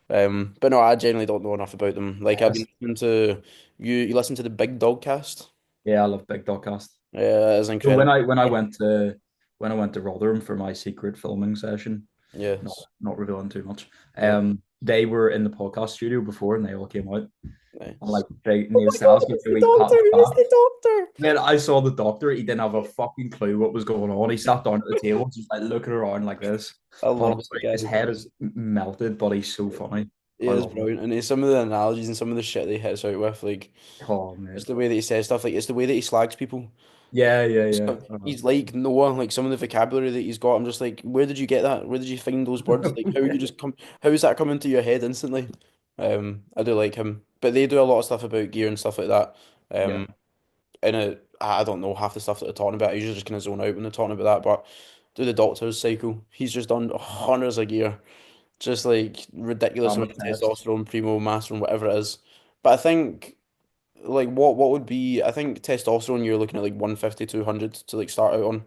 But no, I genuinely don't know enough about them. Like I've been Yes. listening to you listen to the Big Dog cast? Yeah, I love Big Dogcast. Yeah, it's So incredible. when I went to Rotherham for my secret filming session, not Yes. not revealing too much. Yeah. they were in the podcast studio before, and they all came out. And Nice. like big Oh Neil my God, Sells gives who's a the wee pat doctor? on the Who's back. the doctor? Then I saw the doctor. He didn't have a fucking clue what was going on. He sat down at the table, just like looking around like this. I love that Honestly, his guy. head is melted, but he's so funny. He I is love him. brilliant, and some of the analogies and some of the shit that he hits out with, like Oh just man. the way that he says stuff, like it's the way that he slags people. Yeah, yeah, yeah. So he's like Noah, like some of the vocabulary that he's got. I'm just like, where did you get that? Where did you find those words? Like, how you just come? How is that coming to your head instantly? I do like him, but they do a lot of stuff about gear and stuff like that. Yeah. Um, and I don't know half the stuff that they're talking about. I usually just kind of zone out when they're talking about that. But do the Doctor's cycle? He's just done hundreds of gear, just like ridiculous Random amount of tests. testosterone, primo, masteron, whatever it is. But I think like what would be? I think testosterone you're looking at like 150, 200 to like start out on.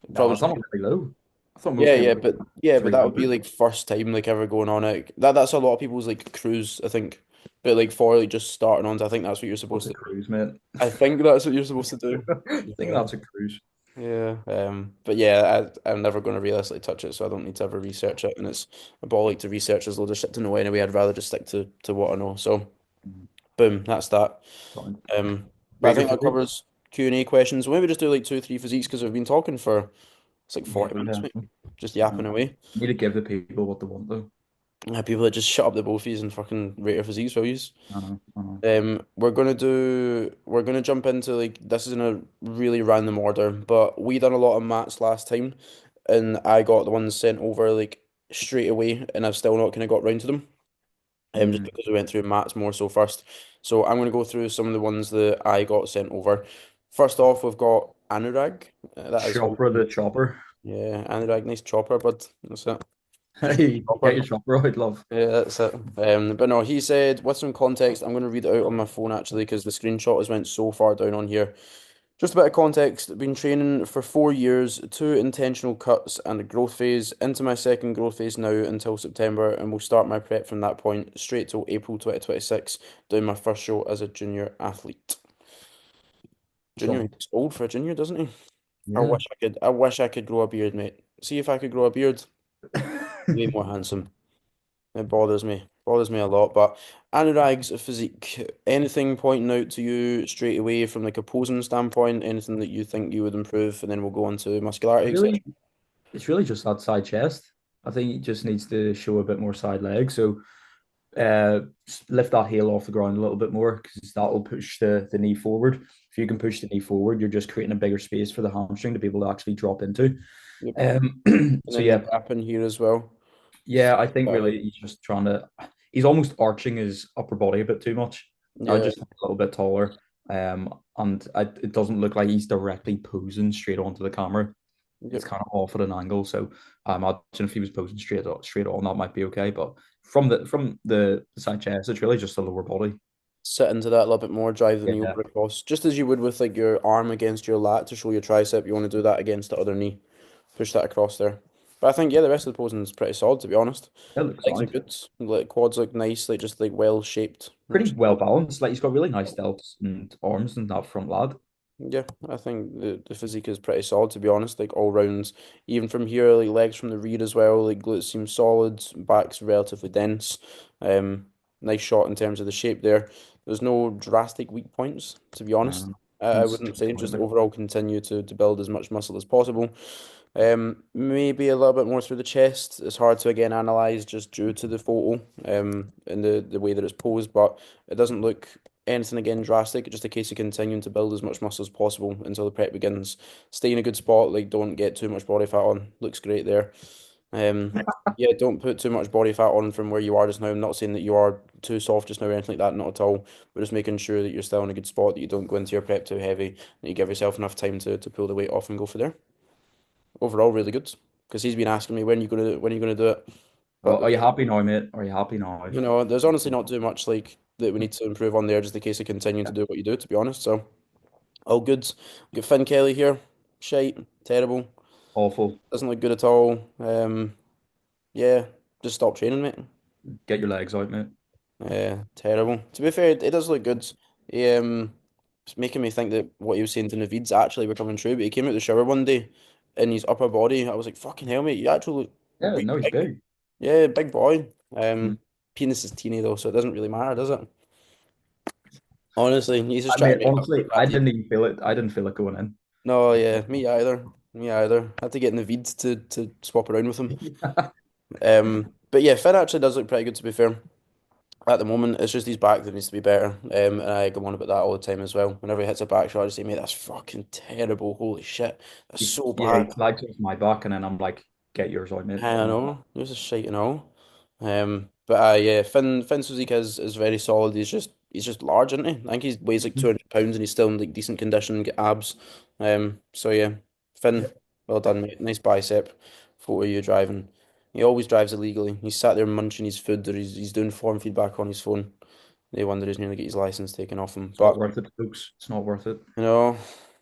No, Probably it's just not very low. I thought most yeah, people yeah, were but that would be 300. like first time like ever going on it. That's a lot of people's like cruise, I think. But like for like just starting on, I think that's what you're What's supposed a to. cruise, mate? I think that's what you're supposed to do. I think Yeah, that's a cruise. yeah. But yeah, I'm never going to realistically touch it, so I don't need to ever research it. And it's a ball like to research. There's loads of shit to know anyway. I'd rather just stick to what I know. So boom, that's that. Fine. But I Rate your think that food. covers Q&A questions. We'll maybe just do like two, three physiques because we've been talking for it's like Yeah, 40 we minutes, have. mate. Just I yapping away. need to give the people what they want, though. People that just shut up the bofies and fucking rate our physiques values. I know, I know. We're gonna jump into like this is in a really random order, but we done a lot of mats last time, and I got the ones sent over like straight away, and I've still not kind of got round to them. Just Mm. because we went through mats more so first. So I'm gonna go through some of the ones that I got sent over. First off, we've got Anurag. That is how Chopper the chopper. yeah, Anurag, nice chopper, bud. That's it. Just Hey, get chopper. your chopper out, love. Yeah, that's it. But no, he said, with some context, I'm going to read it out on my phone actually because the screenshot has went so far down on here. Just a bit of context. Been training for 4 years, two intentional cuts and a growth phase. Into my second growth phase now until September, and will start my prep from that point straight till April 2026, doing my first show as a junior athlete. Junior, Solid. he's old for a junior, doesn't he? I Yeah. wish I could. I wish I could grow a beard, mate. See if I could grow a beard. Way more handsome. It bothers me a lot. But Anurag's physique, anything pointing out to you straight away from like a posing standpoint, anything that you think you would improve, and then we'll go on to muscularity, etc. Really, it's really just that side chest. I think he just needs to show a bit more side leg. So uh, lift that heel off the ground a little bit more because that will push the knee forward. If you can push the knee forward, you're just creating a bigger space for the hamstring to be able to actually drop into. Yep. And So then the yeah, gap in here as well. yeah, I think Uh, really he's just trying to. He's almost arching his upper body a bit too much. I would yeah. just make it a little bit taller. It doesn't look like he's directly posing straight onto the camera. It's Yep. kind of off at an angle. So I imagine if he was posing straight on, that might be okay. But from the side chest, it's really just the lower body. Sit into that a little bit more, drive the knee Yeah, over across, just as you would with like your arm against your lat to show your tricep. You want to do that against the other knee, push that across there. But I think yeah, the rest of the posing is pretty solid to be honest. it looks Legs are fine. good, like quads look nice, like just like well shaped. Pretty well balanced. Like he's got really nice delts and arms and that front lad. Yeah, I think the physique is pretty solid to be honest. Like all rounds, even from here, like legs from the rear as well. Like glutes seem solid, back's relatively dense. Um, nice shot in terms of the shape there. There's no drastic weak points to be honest. I That's wouldn't say just disappointing. overall continue to build as much muscle as possible. Maybe a little bit more through the chest. It's hard to again analyze just due to the photo, and the way that it's posed, but it doesn't look anything again drastic. It's just a case of continuing to build as much muscle as possible until the prep begins. Stay in a good spot, like don't get too much body fat on. Looks great there. Um, yeah, don't put too much body fat on from where you are just now. I'm not saying that you are too soft just now or anything like that, not at all. But just making sure that you're still in a good spot, that you don't go into your prep too heavy, that you give yourself enough time to pull the weight off and go for there. Overall, really good. Because he's been asking me when are you gonna do it. Well, But are you happy now, mate? Are you happy now? there's honestly not too much like that we need to improve on there, just in case of continuing to do what you do, to be honest. So all good. We got Finn Kelly here. Shite, terrible. Awful. Doesn't look good at all. Yeah, just stop training, mate. Get your legs out, mate. Yeah, terrible. To be fair, it does look good. He it's making me think that what he was saying to Naveed's actually becoming true. But he came out the shower one day in his upper body. I was like, fucking hell, mate, you actually look Yeah, really no, he's big. big. Yeah, big boy. penis is teeny though, so it doesn't really matter, does it? Honestly, he's just I trying mean, to make up for the honestly, I fact he. didn't even feel it. I didn't feel it going in. No, yeah, me either. Me either. Had to get in the vid to swap around with him. But yeah, Finn actually does look pretty good to be fair. At the moment, it's just his back that needs to be better. And I go on about that all the time as well. Whenever he hits a back shot, I just say, mate, that's fucking terrible. Holy shit. That's so Yeah, bad. he flags off my back, and then I'm like, "Get yours out, mate." I don't And know. He was just shite and all. But yeah, Finn's physique is very solid. He's just large, isn't he? I think he weighs like 200 pounds and he's still in like decent condition, get abs. So yeah, Finn, well done, mate. Nice bicep. Photo of you driving. He always drives illegally. He's sat there munching his food or he's doing form feedback on his phone. No wonder he's nearly get his license taken off him. it's not But worth it, folks. It's not worth it. you know,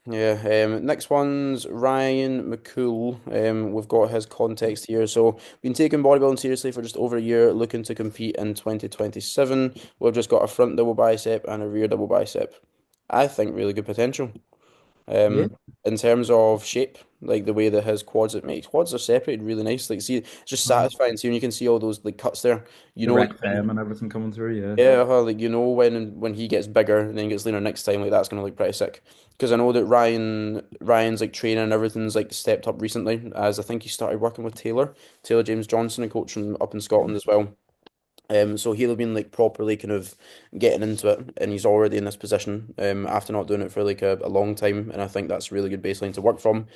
yeah. Next one's Ryan McCool. We've got his context here. So, been taking bodybuilding seriously for just over a year, looking to compete in 2027. We've just got a front double bicep and a rear double bicep. I think really good potential. Yeah, In terms of shape, like the way that his quads, it makes quads are separated really nice. Like, see, it's just uh, satisfying. See, when you can see all those like cuts there, you the know, rec fem and everything coming through. Yeah, yeah, like you know when he gets bigger and then gets leaner next time, like that's gonna look pretty sick. Because I know that Ryan's like training and everything's like stepped up recently, as I think he started working with Taylor James Johnson, a coach from up in Scotland as well. So he'll have been like properly kind of getting into it, and he's already in this position after not doing it for like a long time, and I think that's a really good baseline to work from.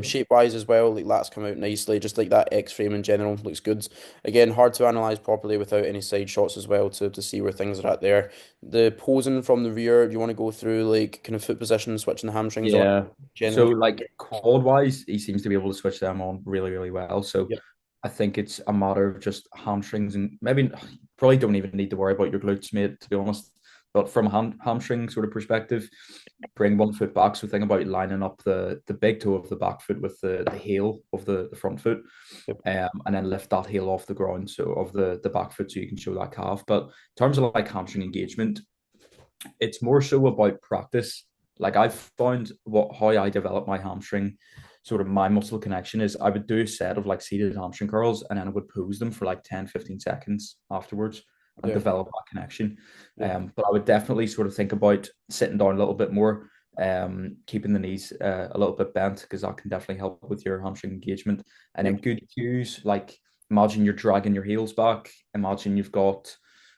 Shape wise as well, like lats come out nicely, just like that X frame in general looks good. Again, hard to analyze properly without any side shots as well to see where things are at there. The posing from the rear, do you want to go through like kind of foot position, switching the hamstrings on, yeah. So general? like quad wise, he seems to be able to switch them on really, really well. So Yep. I think it's a matter of just hamstrings and maybe probably don't even need to worry about your glutes, mate, to be honest. But from a hamstring sort of perspective, bring one foot back. So think about lining up the big toe of the back foot with the heel of the front foot, Yep. and then lift that heel off the ground, so of the back foot, so you can show that calf. But in terms of like hamstring engagement, it's more so about practice. Like I've found what how I develop my hamstring, sort of my muscle connection is I would do a set of like seated hamstring curls and then I would pose them for like 10, 15 seconds afterwards and Yeah. develop that connection. Yeah. But I would definitely sort of think about sitting down a little bit more, keeping the knees a little bit bent because that can definitely help with your hamstring engagement. And then Yep. good cues like imagine you're dragging your heels back, imagine you've got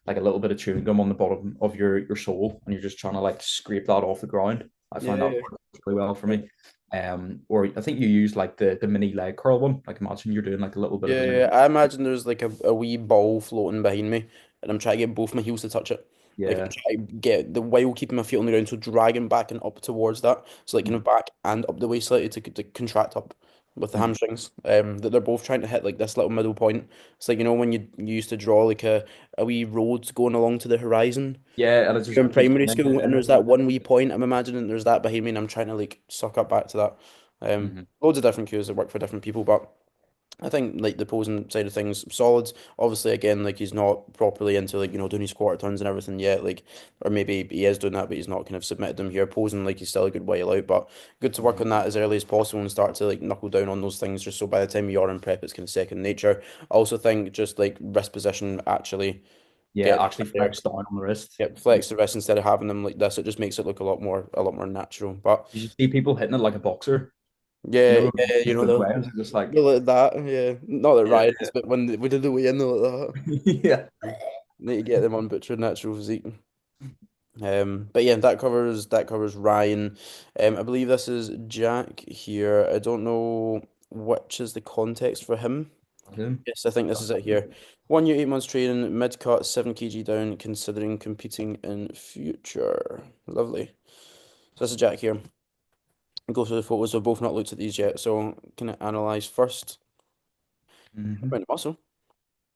like a little bit of chewing gum on the bottom of your sole, and you're just trying to like scrape that off the ground. I Yeah. find that Yeah. works really well for Yeah. me. Or I think you use like the mini leg curl one. Like imagine you're doing like a little bit of Yeah, a yeah, mini. I imagine there's like a wee ball floating behind me, and I'm trying to get both my heels to touch it. Like I'm Yeah. trying to get the while keeping my feet on the ground, so dragging back and up towards that. So like kind of back and up the way slightly to contract up with the Mhm. hamstrings. That they're both trying to hit like this little middle point. It's like when you used to draw like a wee road going along to the horizon. Yeah, and it You're in just keeps primary going. school and there's that one wee point. I'm imagining there's that behind me and I'm trying to like suck up back to that. Mhm. Loads of different cues that work for different people, but I think like the posing side of things, solid. Obviously, again, like he's not properly into like doing his quarter turns and everything yet. Like, or maybe he is doing that, but he's not kind of submitted them here. Posing like he's still a good while out, but good to work Mhm. on that as early as possible and start to like knuckle down on those things, just so by the time you are in prep, it's kind of second nature. I also think just like wrist position, actually Yeah, get actually there, flex down on the wrist. get flex the wrist instead of having them like this. It just makes it look a lot more natural. But You see people hitting it like a boxer. You yeah, know, yeah, both ways. It's just like, they're like that. Yeah, not that yeah, Ryan is, but when we did the weigh in, they're like that. yeah. Need to get them on butchered natural physique. But yeah, that covers Ryan. I believe this is Jack here. I don't know which is the context for him. Him. Yes, I think this is it here. 1 year, 8 months training, mid cut, 7 kg down, considering competing in future. Lovely. So this is Jack here. Go through the photos. We've both not looked at these yet, so can I analyze first? Hmm. Amount of muscle.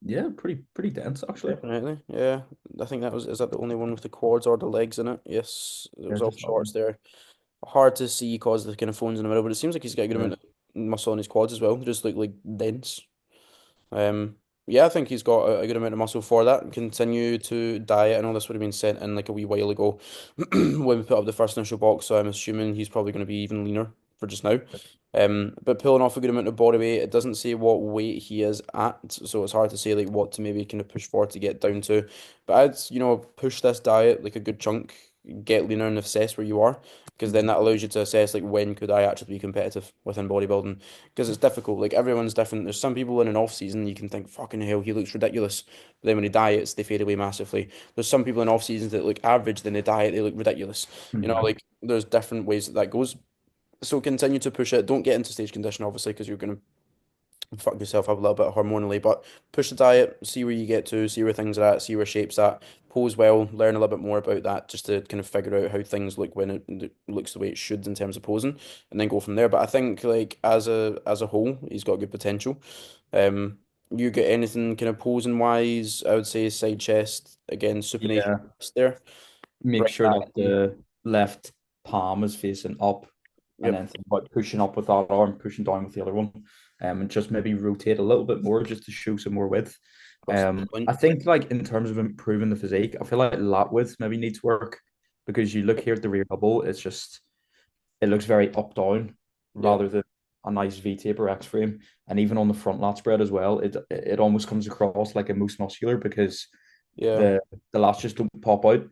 Yeah, pretty dense actually. Definitely, yeah. I think is that the only one with the quads or the legs in it? Yes, it Yeah, was all just that shorts one. there. Hard to see because the kind of phones in the middle, but it seems like he's got a good Yeah. amount of muscle on his quads as well. Just look like dense. Um, yeah, I think he's got a good amount of muscle for that. Continue to diet. I know this would have been sent in like a wee while ago when we put up the first initial box, so I'm assuming he's probably going to be even leaner for just now. But pulling off a good amount of body weight, it doesn't say what weight he is at, so it's hard to say like what to maybe kind of push for to get down to. But I'd push this diet like a good chunk, get leaner and assess where you are, because then Mhm. that allows you to assess like when could I actually be competitive within bodybuilding, because it's difficult. Like everyone's different. There's some people in an off season you can think fucking hell he looks ridiculous, but then when he diets they fade away massively. There's some people in off seasons that look average, then they diet they look ridiculous. Mhm. Like there's different ways that that goes. So continue to push it. Don't get into stage condition, obviously, because you're going to fuck yourself up a little bit hormonally. But push the diet, see where you get to, see where things are at, see where shape's at. Pose well, learn a little bit more about that, just to kind of figure out how things look when it looks the way it should in terms of posing, and then go from there. But I think like as a whole, he's got good potential. Um, you get anything kind of posing wise? I would say side chest again, supination Yeah. there. Make Bring sure that that in. the left palm is facing up, and Yep, then think about pushing up with that arm, pushing down with the other one, and just maybe rotate a little bit more just to show some more width. that's a good point. I think like in terms of improving the physique, I feel like lat width maybe needs work because you look here at the rear double, it's just it looks very up down Yeah, rather than a nice V taper X frame, and even on the front lat spread as well, it almost comes across like a moose muscular because yeah, the lats just don't pop out.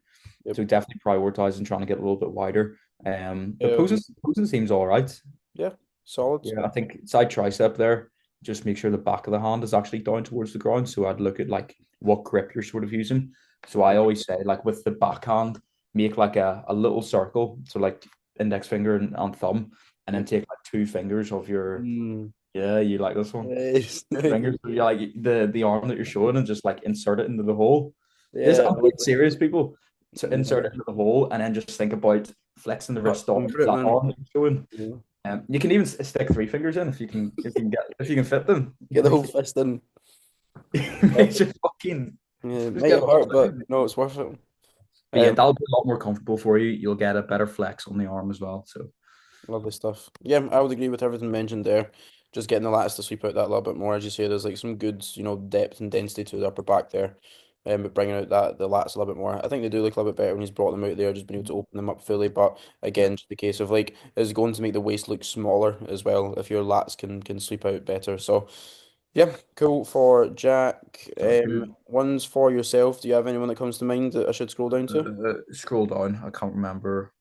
yep. So definitely prioritizing trying to get a little bit wider. The Um, posing seems all right. yeah, solid. Yeah, I think side tricep there. Just make sure the back of the hand is actually down towards the ground. So I'd look at like what grip you're sort of using. So I always say like with the backhand, make like a little circle. So like index finger and thumb, and then Yep. take like two fingers of your Mm, yeah, you like this one. nice, Two fingers, nice. so you like the arm that you're showing and just like insert it into the hole. This Yeah, I'm being serious, people. To insert yeah. it into the hole and then just think about flexing the wrist down to Put it that in. arm that you're showing. Yeah. You can even stick three fingers in if you can fit them. Get It the whole makes fist in. it makes Perfect. it fucking Yeah, it just get might it hurt, all but done. no, it's worth it. But yeah, Um, that'll be a lot more comfortable for you. You'll get a better flex on the arm as well. So Lovely stuff. Yeah, I would agree with everything mentioned there. Just getting the lats to sweep out that little bit more, as you say. There's like some good, depth and density to the upper back there. But bringing out that the lats a little bit more. I think they do look a little bit better when he's brought them out there, just been able to open them up fully. But yeah, again, just the case of like is going to make the waist look smaller as well if your lats can sweep out better. So yeah, cool for Jack. sounds good. Ones for yourself. Do you have anyone that comes to mind that I should scroll down to? Scroll down. I can't remember.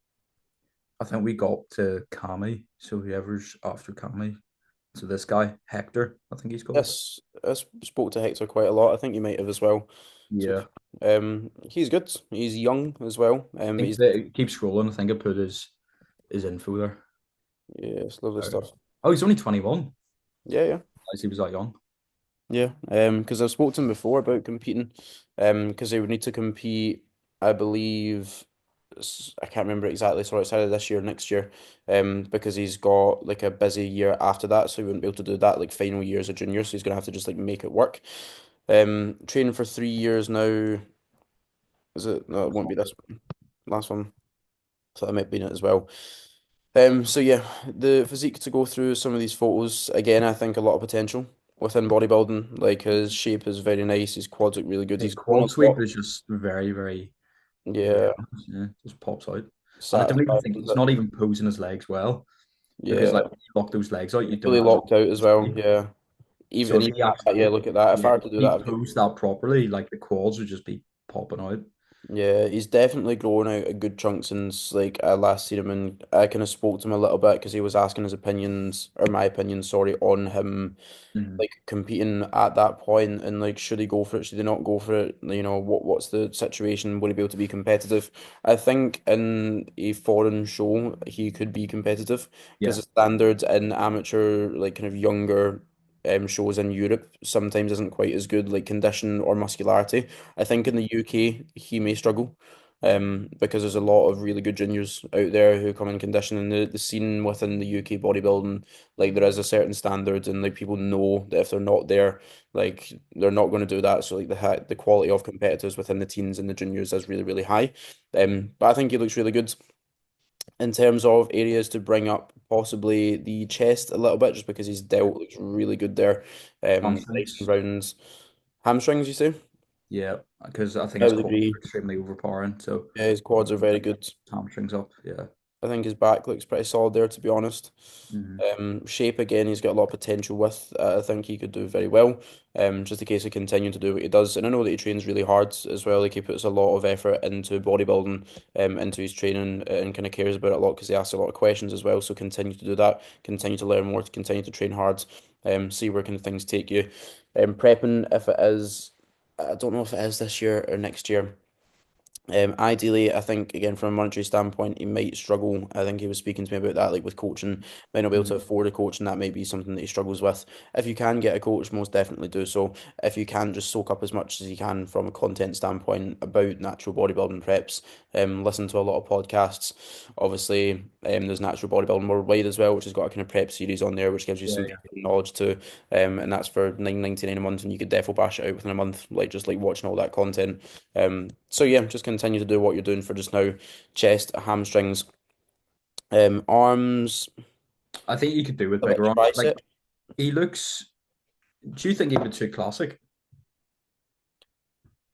I think we got to Kami. So whoever's after Kami. So this guy, Hector, I think he's called. Yes, spoke to Hector quite a lot. I think you might have as well. So, Yeah. he's good. He's young as well. I think He's that keep scrolling. I think I put his info there. yes, lovely stuff. Oh, he's only 21. Yeah, yeah, He was that young. yeah. Because I've spoke to him before about competing. Because they would need to compete. I believe I can't remember exactly. So it's either this year or next year. Because he's got like a busy year after that, so he wouldn't be able to do that like final year as a junior. So he's gonna have to just like make it work. Training for 3 years now. Is it? No, it won't be this one. Last one. So that might be in it as well. So yeah, the physique to go through some of these photos again, I think a lot of potential within bodybuilding. Like his shape is very nice, his quads look really good. His He's grown quad a lot. sweep is just very Yeah, nice. Yeah, just pops out. And I don't even satisfied think with he's it. not even posing his legs well because like Yeah, when you lock those legs out, you don't fully actually locked out as well. see. Yeah, So even if even he that, yeah, actually, look at that. If yeah, I if were to do he that, I'd get posed that properly, like the quads would just be popping out. yeah, he's definitely growing out a good chunk since like I last seen him, and I kind of spoke to him a little bit because he was asking his opinions or my opinion, sorry, on him Mhm. like competing at that point and like should he go for it, should he not go for it? What's the situation? Would he be able to be competitive? I think in a foreign show he could be competitive because Yeah, the standards in amateur like kind of younger shows in Europe sometimes isn't quite as good like condition or muscularity. I think in the UK he may struggle. Because there's a lot of really good juniors out there who come in condition and the scene within the UK bodybuilding like there is a certain standard, and like people know that if they're not there, like they're not going to do that. So like the quality of competitors within the teens and the juniors is really really high. But I think he looks really good in terms of areas to bring up. Possibly the chest a little bit, just because his delt looks really good there. Nice and hamstrings. rounds. Hamstrings, you say? Yeah, because I think I his would quads agree. are extremely overpowering. So Yeah, his quads are very good. hamstrings up. Yeah. I think his back looks pretty solid there, to be honest. Mhm. Shape again, he's got a lot of potential with. I think he could do very well. Just a case of continuing to do what he does, and I know that he trains really hard as well. Like he puts a lot of effort into bodybuilding, into his training, and kind of cares about it a lot because he asks a lot of questions as well. So continue to do that. Continue to learn more. Continue to train hard. See where kind of things take you. Prepping if it is, I don't know if it is this year or next year. Ideally, I think again from a monetary standpoint, he might struggle. I think he was speaking to me about that, like with coaching, might not be able to Mhm. afford a coach, and that may be something that he struggles with. If you can get a coach, most definitely do so. If you can, just soak up as much as you can from a content standpoint about natural bodybuilding preps. Listen to a lot of podcasts. Obviously, there's Natural Bodybuilding Worldwide as well, which has got a kind of prep series on there, which gives you Yeah, some yeah. knowledge too. And that's for 9.99 a month, and you could definitely bash it out within a month, like just like watching all that content. So yeah, just continue to do what you're doing for just now. Chest, hamstrings, arms, I think you could do with a bit bigger of arms. Like tricep. he looks. Do you think he would suit classic?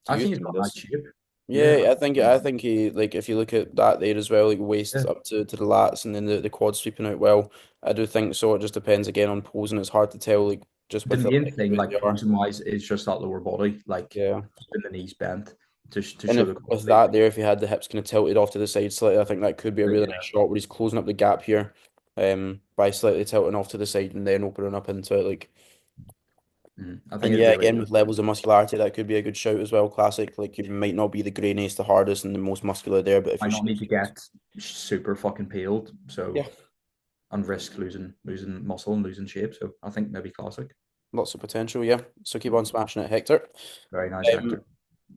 Do I you think he's think got nice this? shape. Yeah, Yeah, I think he like if you look at that there as well, like waist yeah. up to the lats and then the quads sweeping out well. I do think so. It just depends again on posing. It's hard to tell, like just The with the main legs thing, the way like they are. posing wise, is just that lower body, like Yeah. keeping the knees bent to And show if the with quality. that there, if he had the hips kind of tilted off to the side slightly, I think that could be a really nice Yeah. shot where he's closing up the gap here, by slightly tilting off to the side and then opening up into it. Like, I think and it'd yeah, be really again good. with levels of muscularity, that could be a good shout as well. Classic, like you might not be the grainiest, the hardest, and the most muscular there, but if Might you're not need to get super fucking peeled, so yeah, and risk losing muscle and losing shape. So I think maybe classic. lots of potential. Yeah, so keep on smashing it, Hector. Very nice, Um, Hector.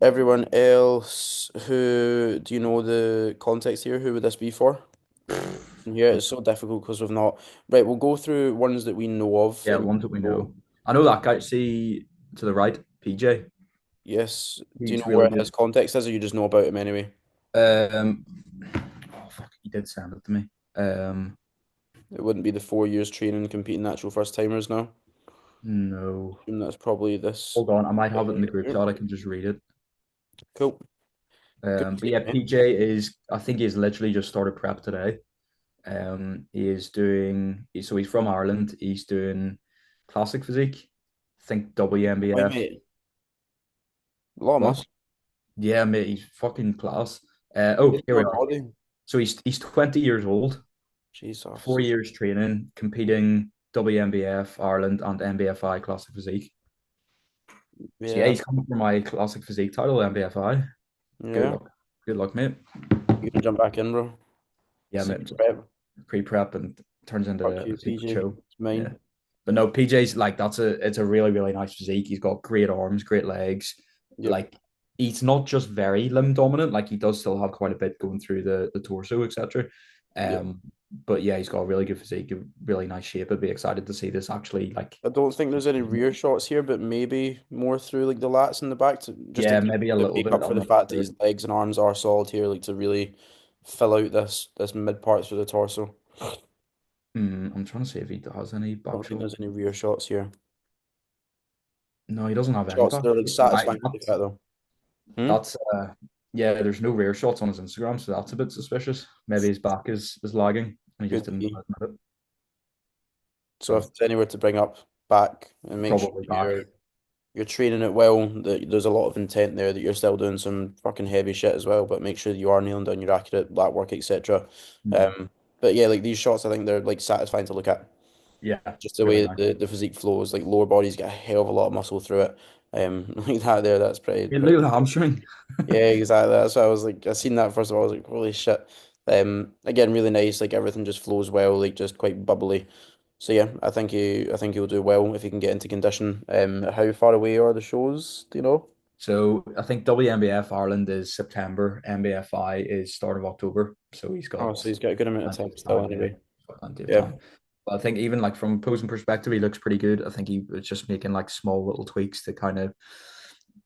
everyone else, who do you know the context here? Who would this be for? Yeah, Don't it's so difficult because we've not. Right, we'll go through ones that we know of, Yeah, and ones that we go, know. I know that guy. See to the right, PJ. yes. Do you He's know where really his good. context is, or you just know about him anyway? Um, oh fuck, he did send it to me. It wouldn't be the 4 years training competing natural first timers now. No. And that's probably this. Hold on, I might have it in the group Here. chat. I can just read it. Cool. Good to But see yeah, you, mate. PJ is. I think he's literally just started prep today. He is doing. So he's from Ireland. He's doing classic physique. I think Wait, WNBF. mate. A lot of What? muscle. Yeah, mate, he's fucking class. It's Here we not are. body. So he's 20 years old, Jesus. 4 years training, competing WNBF Ireland and NBFI classic physique. So yeah, Yeah. he's coming for my classic physique title, NBFI. Good Yeah. luck. Good luck, mate. You gonna jump back in, bro? Yeah, See mate. you prep. Pre-prep and turns into Fuck a you, secret PJ. show. It's Yeah. mine. But no, PJ's like it's a really, really nice physique. He's got great arms, great legs. Yep. Like he's not just very limb dominant, like he does still have quite a bit going through the torso, etc. Yep. But yeah, he's got a really good physique, a really nice shape. I'd be excited to see this actually like I don't think there's any rear shots here, but maybe more through like the lats in the back to just yeah, maybe a to little make bit up for on the the fact that his third. legs and arms are solid here, like to really fill out this mid part through the torso. I'm trying to see if he has any I back don't think shots. there's any rear shots here. No, he doesn't have any Shots back they're like shots. I, satisfying to look at though. Hmm? that's yeah, there's no rear shots on his Instagram, so that's a bit suspicious. Maybe his back is lagging and he just Could didn't be. admit it. So if So there's anywhere to bring up back and make sure probably back. you're training it well, that there's a lot of intent there, that you're still doing some fucking heavy shit as well, but make sure that you are nailing down your accurate lat work, etc. Mhm. But yeah, like these shots, I think they're like satisfying to look at. Yeah, Just the really way nice. the physique flows, like lower body's got a hell of a lot of muscle through it. Like that there, that's pretty Hey, pretty. look at the hamstring. Yeah, exactly. That's why I was like, I seen that first of all, I was like, holy shit. Again, really nice. Like everything just flows well, like just quite bubbly. So yeah, I think he'll do well if he can get into condition. How far away are the shows? Do you know? So I think WNBF Ireland is September, NBFI is start of October. So he's Oh, got so he's got a good amount of plenty time of still time. Yeah, anyway. he's got plenty of Yeah, time. But I think even like from a posing perspective, he looks pretty good. I think he was just making like small little tweaks to kind of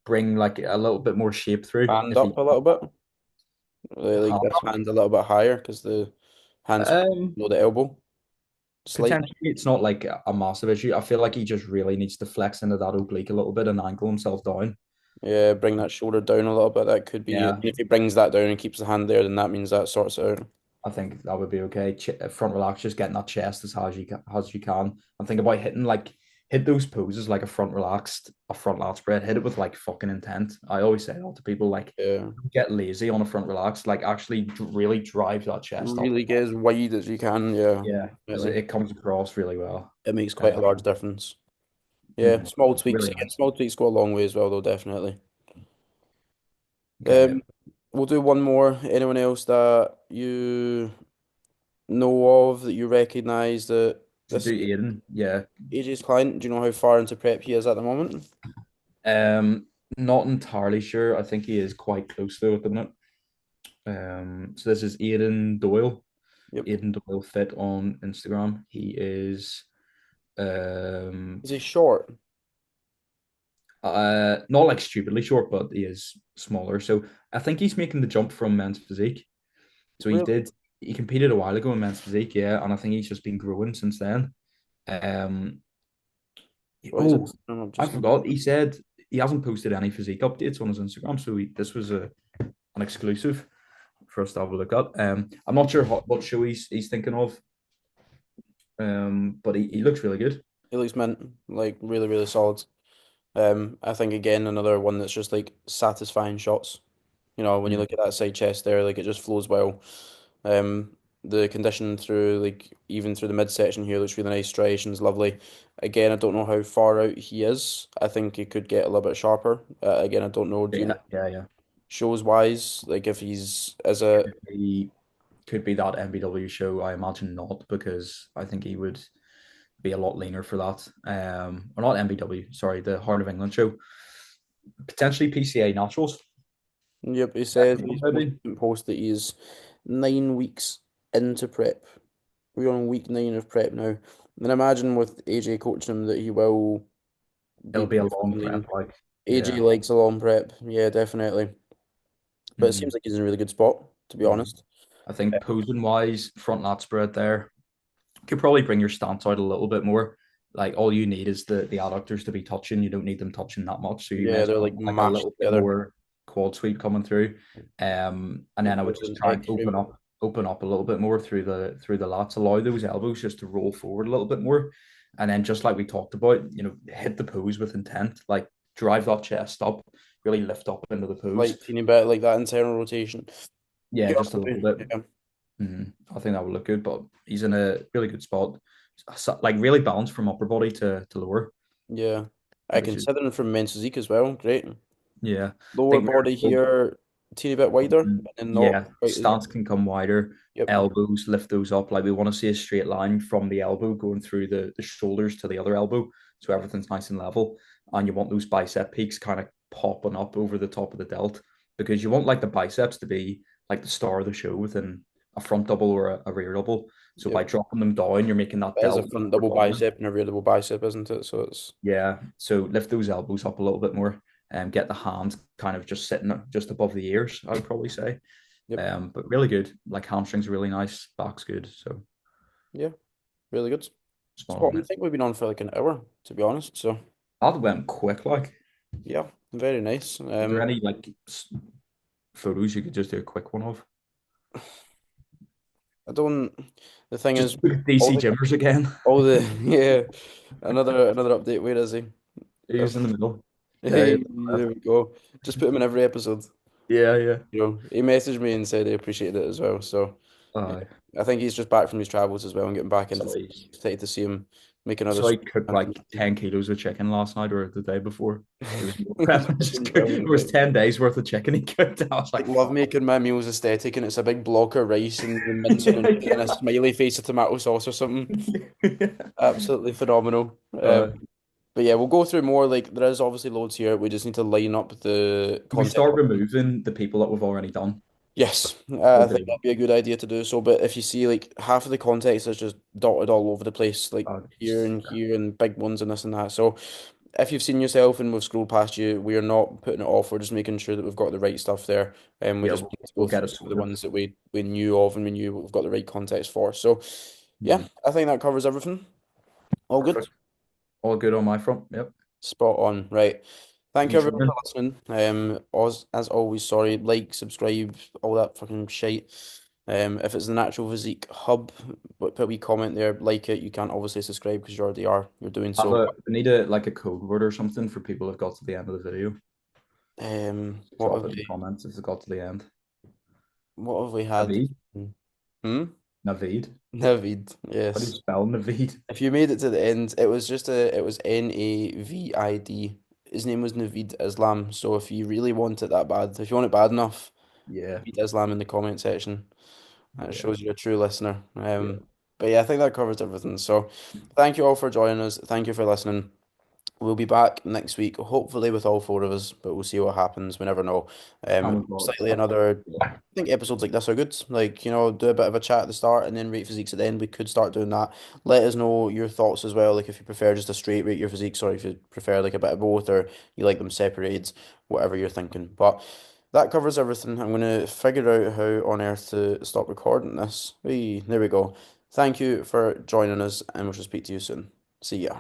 bring like a little bit more shape through. hand If he up a little bit. Like this uh, hand a little bit higher because the hands um below the elbow. Slight. potentially it's not like a massive issue. I feel like he just really needs to flex into that oblique a little bit and angle himself down. Yeah, bring that shoulder down a little bit. That could be. Yeah, If he brings that down and keeps the hand there, then that means that sorts it out. I think that would be okay. Front relax, just getting that chest as high as as you can. I'm thinking about hit those poses like a front lat spread. Hit it with like fucking intent. I always say that to people, like Yeah. don't get lazy on a front relax. Like actually really drive that chest up. Really get as wide as you can, yeah. Yeah, because Definitely. it comes across really well. It makes Uh, quite a large difference. Yeah, mhm. small tweaks. Really Again, nice. small tweaks go a long way as well, though, definitely. Okay, Um, we'll do one more. Anyone else that you know of that you recognise that should this do Aiden. Yeah. AJ's client? Do you know how far into prep he is at the moment? Not entirely sure. I think he is quite close though at the minute. So this is Aiden Doyle. Yep. Aiden Doyle Fit on Instagram. He is Is he short? not like stupidly short, but he is smaller. So I think he's making the jump from men's physique. So Really? he competed a while ago in men's physique, yeah, and I think he's just been growing since then. Um What is it? oh, I'm I just looking. forgot. He said he hasn't posted any physique updates on his Instagram, so this was an exclusive for us to have a look at. I'm not sure what show he's thinking of, but he looks really good. He looks mint, like really, really solid. I think again another one that's just like satisfying shots. You know, when you Mm. look at that side chest there, like it just flows well. The condition through like even through the midsection here looks really nice. Striations lovely. Again, I don't know how far out he is. I think he could get a little bit sharper. Again, I don't know. Do you know Yeah, yeah, yeah. shows wise, like if he's as a He could be that MBW show. I imagine not, because I think he would be a lot leaner for that. Or not MBW, sorry, the Heart of England show. Potentially PCA Naturals. yep, he said in his most Maybe. recent post that he's 9 weeks into prep. We're on week 9 of prep now. And imagine with AJ coaching him that he will be It'll be a pretty long fucking prep, lean. like, AJ yeah. likes a long prep. Yeah, definitely. But it seems Mhm, like he's in a really good spot, to be mhm. honest. I think posing wise, front lat spread there, could probably bring your stance out a little bit more. Like all you need is the adductors to be touching. You don't need them touching that much. So you may Yeah, as they're well like have like a mashed little bit together. more quad sweep coming through. And Like then I would with just an try and X frame. open up a little bit more through the lats. Allow those elbows just to roll forward a little bit more. And then just like we talked about, hit the pose with intent. Like drive that chest up, really lift up into the pose. Like teeny bit, like that internal rotation. Yeah, Yeah, just a little bit. yeah, I think that would look good, but he's in a really good spot. Like really balanced from upper body to lower, yeah. I which is consider him from men's physique as well. Great. yeah. I Lower think body here, teeny bit wider, and then not yeah, quite as. stance can come wider. Yep, Elbows lift those up. Like we want to see a straight line from the elbow going through the shoulders to the other elbow, so everything's nice and level. And you want those bicep peaks kind of popping up over the top of the delt, because you want like the biceps to be like the star of the show within a front double or a rear double. So yep. by dropping them down, you're making that That is a delt front more double dominant. bicep and a rear double bicep, isn't it? So it's Yeah. So lift those elbows up a little bit more and get the hands kind of just sitting just above the ears, I would probably say. yep, But really good. Like hamstrings really nice, back's good. So yeah, really good. spot Spot. on I it. think we've been on for like an hour, to be honest. So That went quick. Like, yeah, very nice. is there any like photos you could just do a quick one of? I don't. The thing is, Just look at all DC the Gymmers again. all the yeah. Another update. Where is he? He's in the middle. Yeah, Hey, there we go. Just put him in every episode. yeah, yeah. You know, he messaged me and said he appreciated it as well. So yeah, Uh, I think he's just back from his travels as well and getting back into so things. he's Excited to see him make another. so he cooked like 10 kilos of chicken last night or the day before. He was meal prepping. It Brilliant. was 10 days worth of chicken he cooked. I was I like, love fuck. making my meals aesthetic, and it's a big block of rice and the mince and a smiley face of tomato sauce or something. Yeah. Absolutely phenomenal. Uh, But yeah, we'll go through more. Like there is obviously loads here. We just need to line up the do we content. start removing the people that we've already done? Yes, We'll I think do that. that'd be a good idea to do so. But if you see like half of the context is just dotted all over the place, like here and big ones and this and that. So if you've seen yourself and we've scrolled past you, we are not putting it off. We're just making sure that we've got the right stuff there. And we Yeah, just we'll, need to go we'll get through it some of the sorted. ones that we knew of and we knew we've got the right context for. So yeah, Mhm. I think that covers everything. All good. Perfect. All good on my front. Yep. Spot on. Right. Thank you Thanks, everyone for Roman. listening. As always, sorry, like, subscribe, all that fucking shite. If it's the Natural Physique Hub, put a wee comment there, like it. You can't obviously subscribe because you already are. You're doing Have so. a we need a like a code word or something for people who've got to the end of the video. What Drop have it in the we, comments if it's got to the end. what have we had? Naveed. Hmm? Naveed. Navid, How do you yes. spell Naveed? If you made it to the end, it was Navid. His name was Navid Islam. So if you really want it that bad, if you want it bad enough, Yeah. Navid Islam in the comment section. That Yeah. shows you're a true listener. Yeah. But yeah, I think that covers everything. So thank you all for joining us. Thank you for listening. We'll be back next week, hopefully with all four of us, but we'll see what happens. We never know. And we've Most got likely another. yeah. I think episodes like this are good. Like, do a bit of a chat at the start and then rate physiques at the end. We could start doing that. Let us know your thoughts as well. Like if you prefer just a straight rate your physiques or if you prefer like a bit of both or you like them separated, whatever you're thinking. But that covers everything. I'm gonna figure out how on earth to stop recording this. Hey, there we go. Thank you for joining us and we shall speak to you soon. See ya.